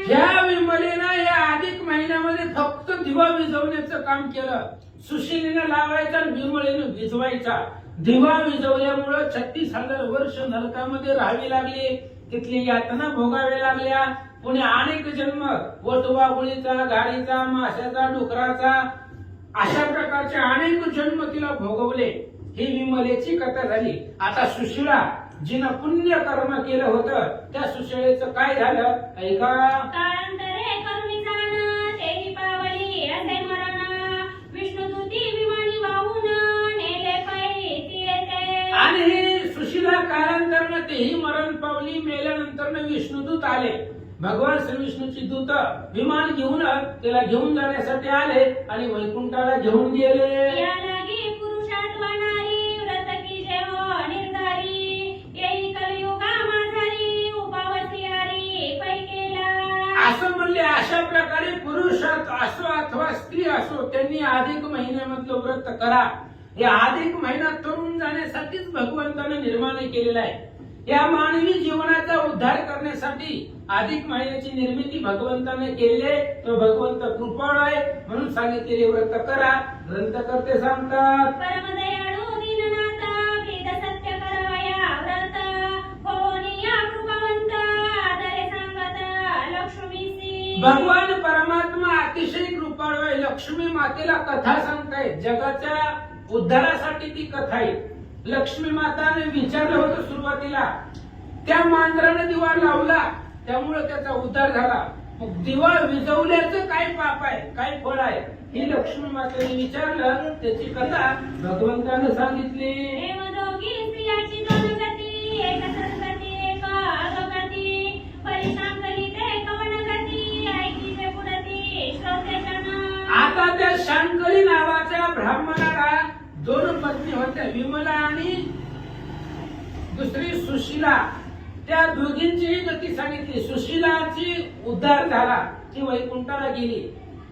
ह्या विमलेनं या अधिक महिन्यामध्ये फक्त दिवा विझवण्याचं काम केलं. सुशिलीनं लावायचा आणि विमलेनं विझवायचा. दिवा विझवल्यामुळं 36,000 वर्ष नरकामध्ये राहावी लागली, तिथली यातना भोगाव्या लागल्या. पुणे अनेक जन्म वटवाघुळीचा, गाडीचा, माशाचा, डुकराचा अशा प्रकारचे अनेक जन्म तिला भोगवले. ही विमलेची कथा झाली. आता सुशिला जिनं पुण्य कर्म केलं होतं त्या सुशिलेचं काय झालं ऐका. काळांतरे करुणी जाण तेही पावली असे मरण विष्णुदूती विमानी वाहून नेले पै ती येते आणि ही सुशिला कालांतरानं तेही मरण पावली. मेल्यानंतर विष्णुदूत आले. भगवान श्री विष्णूची दूत विमान घेऊन तिला घेऊन जाण्यासाठी आले आणि वैकुंठाला घेऊन गेले. या लागी पुरुषात वाणारी व्रत की जे हो निर्धारी येई कलियुगा माझारी उपावसियारी पै केला असं म्हणले. अशा प्रकारे पुरुष असो अथवा स्त्री असो त्यांनी अधिक महिन्यामधलं व्रत करा. या अधिक महिना तरुण जाण्यासाठीच भगवंताने निर्माण केलेला आहे. या मानवी जीवनाचा उद्धार करण्यासाठी अधिक महिन्याची निर्मिती भगवंताने केली आहे. तो भगवंत कृपाळू आहे म्हणून सांगितलेले व्रत करा. ग्रंथकर्ते सांगतात परमदयाळू दीननाथ वेद सत्य करवया व्रत भगवान परमात्मा अतिशय कृपाळू आहे. लक्ष्मी मातेला कथा सांगतायत. जगाच्या उद्धारासाठी ती कथा आहे. लक्ष्मी माताने विचारलं होतं सुरुवातीला, त्या मांजराने दिवा लावला त्यामुळे त्याचा उद्धार झाला. मग दिवा विझवल्याचं काय पाप आहे, काय फळ आहे, ही लक्ष्मी मातेने विचारलं. त्याची कथा भगवंताने सांगितली. देवदोगी स्त्रियाची दोन गती, एक सद्गती एक अधोगती, परिसांगलीत एक वनगती, ऐकीचे पुढती श्रोतेजन. आता त्या शांकली नावाच्या ब्राह्मणाला दोन पत्नी होत्या, विमला आणि दुसरी सुशीला. त्या दोघींचीही गती सांगितली. सुशीलाची उद्धार झाला, ती वैकुंठाला गेली,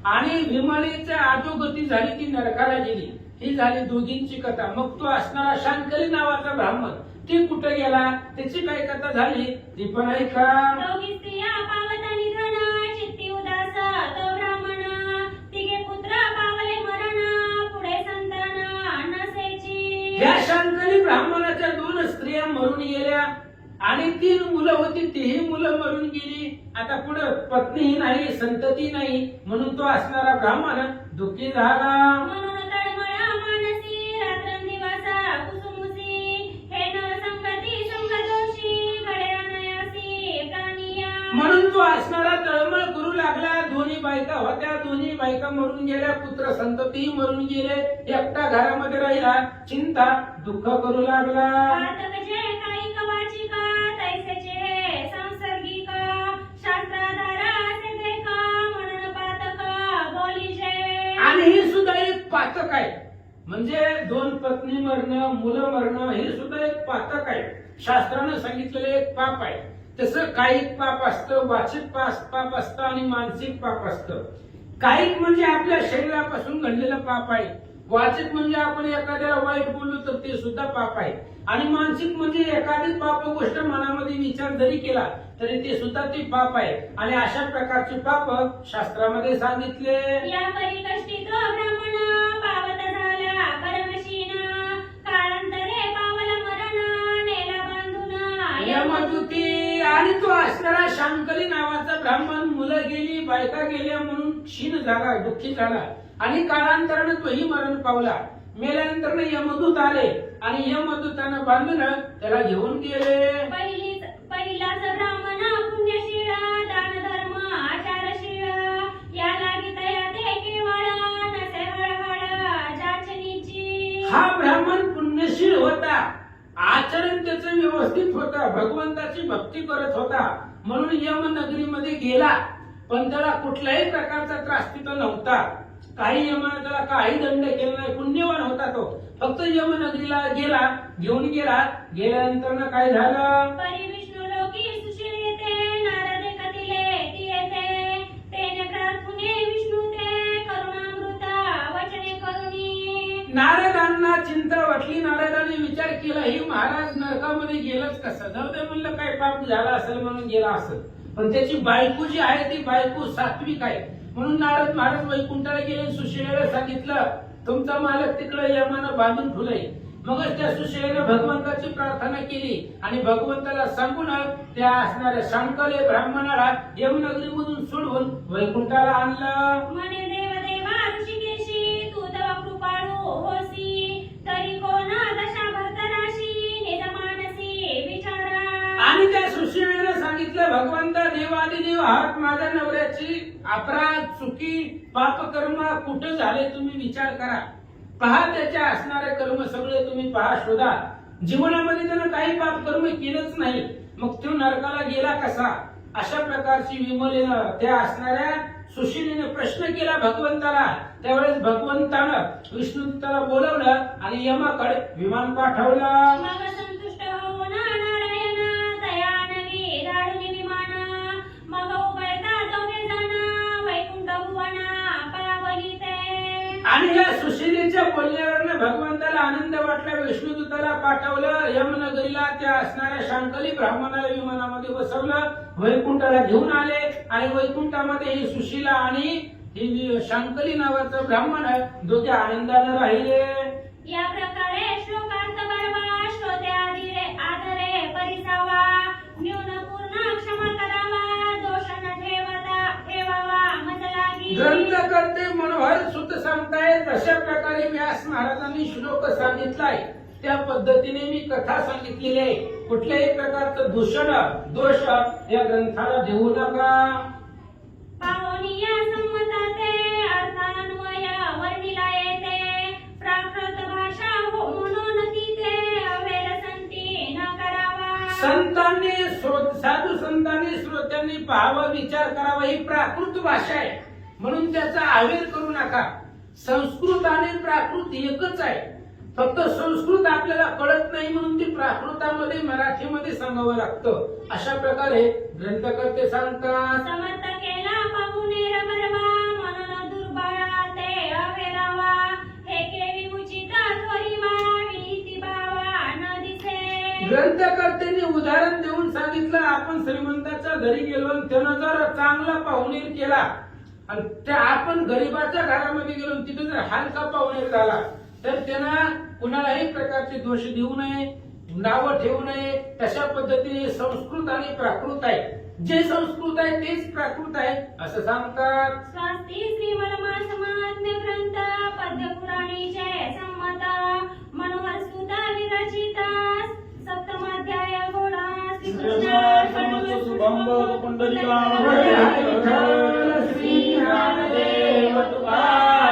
आणि विमलेची अधोगती झाली, ती नरकाला गेली. ही झाली दोघींची कथा. मग तो असणारा शांकली नावाचा ब्राह्मण ती कुठे गेला, त्याची काय कथा झाली ती पण ऐका. दोघी स्त्रिया पावता निधन, चित्ती उदास तो ब्राह्मण, तिघे पुत्र पावले मरण, पुढे संतान नसेची. या शांकली ब्राह्मणाच्या दोन स्त्रिया मरून गेल्या आणि 3 मुलं होती, तीही मुलं मरून गेली. आता पुढे पत्नीही नाही, संतती नाही, म्हणून तो असणारा ब्राह्मण दुःखी झाला. म्हणून तळमळ मानसी रात्रंदिवस कुसुमुसी, हे न संगती संगदोषी, घडे अनयासी प्राणिया. म्हणून तो असणारा तळमळ करू लागला. दोन्ही बायका होत्या, दोन्ही बायका मरून गेल्या, पुत्र संततीही मरून गेले, एकटा घरामध्ये राहिला, चिंता दुःख करू लागला. पातक जे काही कवाची का, तैसेचे सांसर्गिक, शास्त्राधारा असे देखा, म्हणून पातक बोलीजे. आणि ही सुद्धा एक पातक आहे. म्हणजे 2 पत्नी मरणं, मुलं मरणं, हे सुद्धा एक पातक आहे. शास्त्रानं सांगितलेलं एक पाप आहे. तसं कायिक पाप असतं, वाचिक पाप असतं आणि मानसिक पाप असतं. कायिक म्हणजे आपल्या शरीरापासून घडलेलं पाप आहे. वाचिक म्हणजे आपण एखाद्याला वाईट बोललो तर ते सुद्धा पाप आहे. आणि मानसिक म्हणजे एखादी पाप गोष्ट मनामध्ये विचार जरी केला तरी ते सुद्धा ती पाप आहे. आणि अशा प्रकारचे पाप शास्त्रामध्ये सांगितले. या परिकष्टी तो ब्राह्मण पावत झाला परमशीन, काळांतरे पावला मरण, नेला बांधून यमदूती. आणि तो असणारा शांकली नावाचा ब्राह्मण, मुलं गेली, बायका गेल्या म्हणून क्षीण झाला, दुःखी झाला, आणि काळांतराने तोही मरण पावला. मेल्यानंतर यमदूत आले आणि यमदूतानं बांधून त्याला घेऊन गेले. पहिलाच ब्राह्मण पुण्यशीळ, दान धर्म आचारशीळ, या लागी तया ते केवळ, नसे हळहळ जाचनीची. हा ब्राह्मण पुण्यशील होता, आचरण त्याचं व्यवस्थित होतं, भगवंताची भक्ती करत होता, म्हणून यमनगरीमध्ये गेला. पण त्याला कुठल्याही प्रकारचा त्रास तिथं नव्हता. काही यमाने त्याला काही दंड केला नाही, पुण्यवान होता तो. फक्त यमनगरीला गेला, घेऊन गेल्यानंतर काय झालं. परी विष्णू लोकी सुशील येते, नारद कथिले ती येते, तेने प्रार्थुने विष्णू ते, करुणामृत वचने करुणी. नारदांना चिंता वाटली. नारदांनी विचार केला, ही महाराज नरकामध्ये गेलाच कसं. जाऊ दे म्हणलं, काय पाप झाला असेल म्हणून गेला असेल. पण त्याची बायको जी आहे ती बायको सात्विक आहे, म्हणून नारद महाराज वैकुंठाला गेले. सुशीलेला सांगितलं, तुमचा मालक तिकडे यमानं बांधून ठेवलंय. मगच त्या सुशीलेनं भगवंताची प्रार्थना केली आणि भगवंताला सांगून त्या असणाऱ्या शांकले ब्राह्मणाला यमनगरीमधून सोडवून वैकुंठाला आणलं. म्हणे देव देवा ऋषिकेशी, तू तव कृपाळू होसी, तरी कोण दशा भरतराशी, निज मानसी विचारा. आणि त्या सुशीलेनं सांगितलं, भगवंता देवादिदेव आहात, माझ्या नवऱ्याची अपराध, चुकी, पापकर्म कुठे झाले तुम्ही विचार करा. पहा, त्याच्या असणारे कर्म सगळे तुम्ही पहा, शोधा. जीवनामध्ये त्यानं काही पाप कर्म केलंच नाही, मग तो नरकाला गेला कसा. अशा प्रकारची विमलेनं त्या असणाऱ्या सुशीलेने प्रश्न केला भगवंताला. त्यावेळेस भगवंतानं विष्णूदत्ताला बोलवलं आणि यमाकडे विमान पाठवलं. मग संतुष्ट होऊन नारायण दयानवी धाडून विमान, मग उभयता दोघे जण वैकुंठ भुवन पावलीते. आणि या सुशीलेच्या बोलण्यावरनं भगवंताला आनंद वाटला. विष्णुदूताला पाठवलं यमनगरीला. त्या असणाऱ्या शांकली ब्राह्मणाला विमानामध्ये बसवलं, वैकुंठाला घेऊन आले. आणि वैकुंठामध्ये ही सुशीला आणि ही शांकली नावाचं ब्राह्मण दोघे आनंदाने राहिले. या प्रकारे श्लोकार्थ बरवा, श्रोते आदरे परिसावा, न्यून पूर्ण क्षमा करावा, दोष न ठेवावा. ग्रंथकर्ते मनोहर सुत सांगतायत अशा प्रकारे व्यास महाराजांनी श्लोक सांगितलाय त्या पद्धतीने मी कथा सांगितलेली आहे. कुठल्याही प्रकारचं दूषण दोष या ग्रंथाला देऊ नका. पावनिया संमताते अर्थान्वय वर्णिला येते प्राकृत भाषा हो म्हणून तिथे अवेरसंती न करावा. साधू संतांनी श्रोत्यांनी पाहावा विचार करावा. ही प्राकृत भाषा आहे म्हणून त्याचा आवेर करू नका. संस्कृत आणि प्राकृत एकच आहे. फक्त संस्कृत आपल्याला कळत नाही म्हणून ती प्राकृतामध्ये मराठीमध्ये सांगावं लागतं. अशा प्रकारे ग्रंथकर्ते सांगतात. समर्थ केला पाहुणे रमरवा म्हणून दुर्बळा ते अवेरावा. हे केवी उचित त्वरी माळावी ती बावा न दिसे. ग्रंथकर्त्यांनी उदाहरण देऊन सांगितलं आपण श्रीमंताच्या घरी गेलो आणि त्यानं जर चांगला पाहुणेर केला आणि त्या आपण गरीबाच्या घरामध्ये गेलो तिथे जर हलका पाहुणेर झाला तर त्यांना कुणालाही प्रकारचे दोष देऊ नये, नावं ठेवू नये. तशा पद्धतीने संस्कृत आणि प्राकृत आहे. जे संस्कृत आहे तेच प्राकृत आहे असं सांगतात. स्वस्ति श्री मलमा समात्म्य ग्रंथ पद्य पुराणीचे संमत मनोहर सुता विरचिता सप्तमाध्याय घोडा श्री कृष्ण शुभम पुंडलिका श्री रामदेव तुकाराम.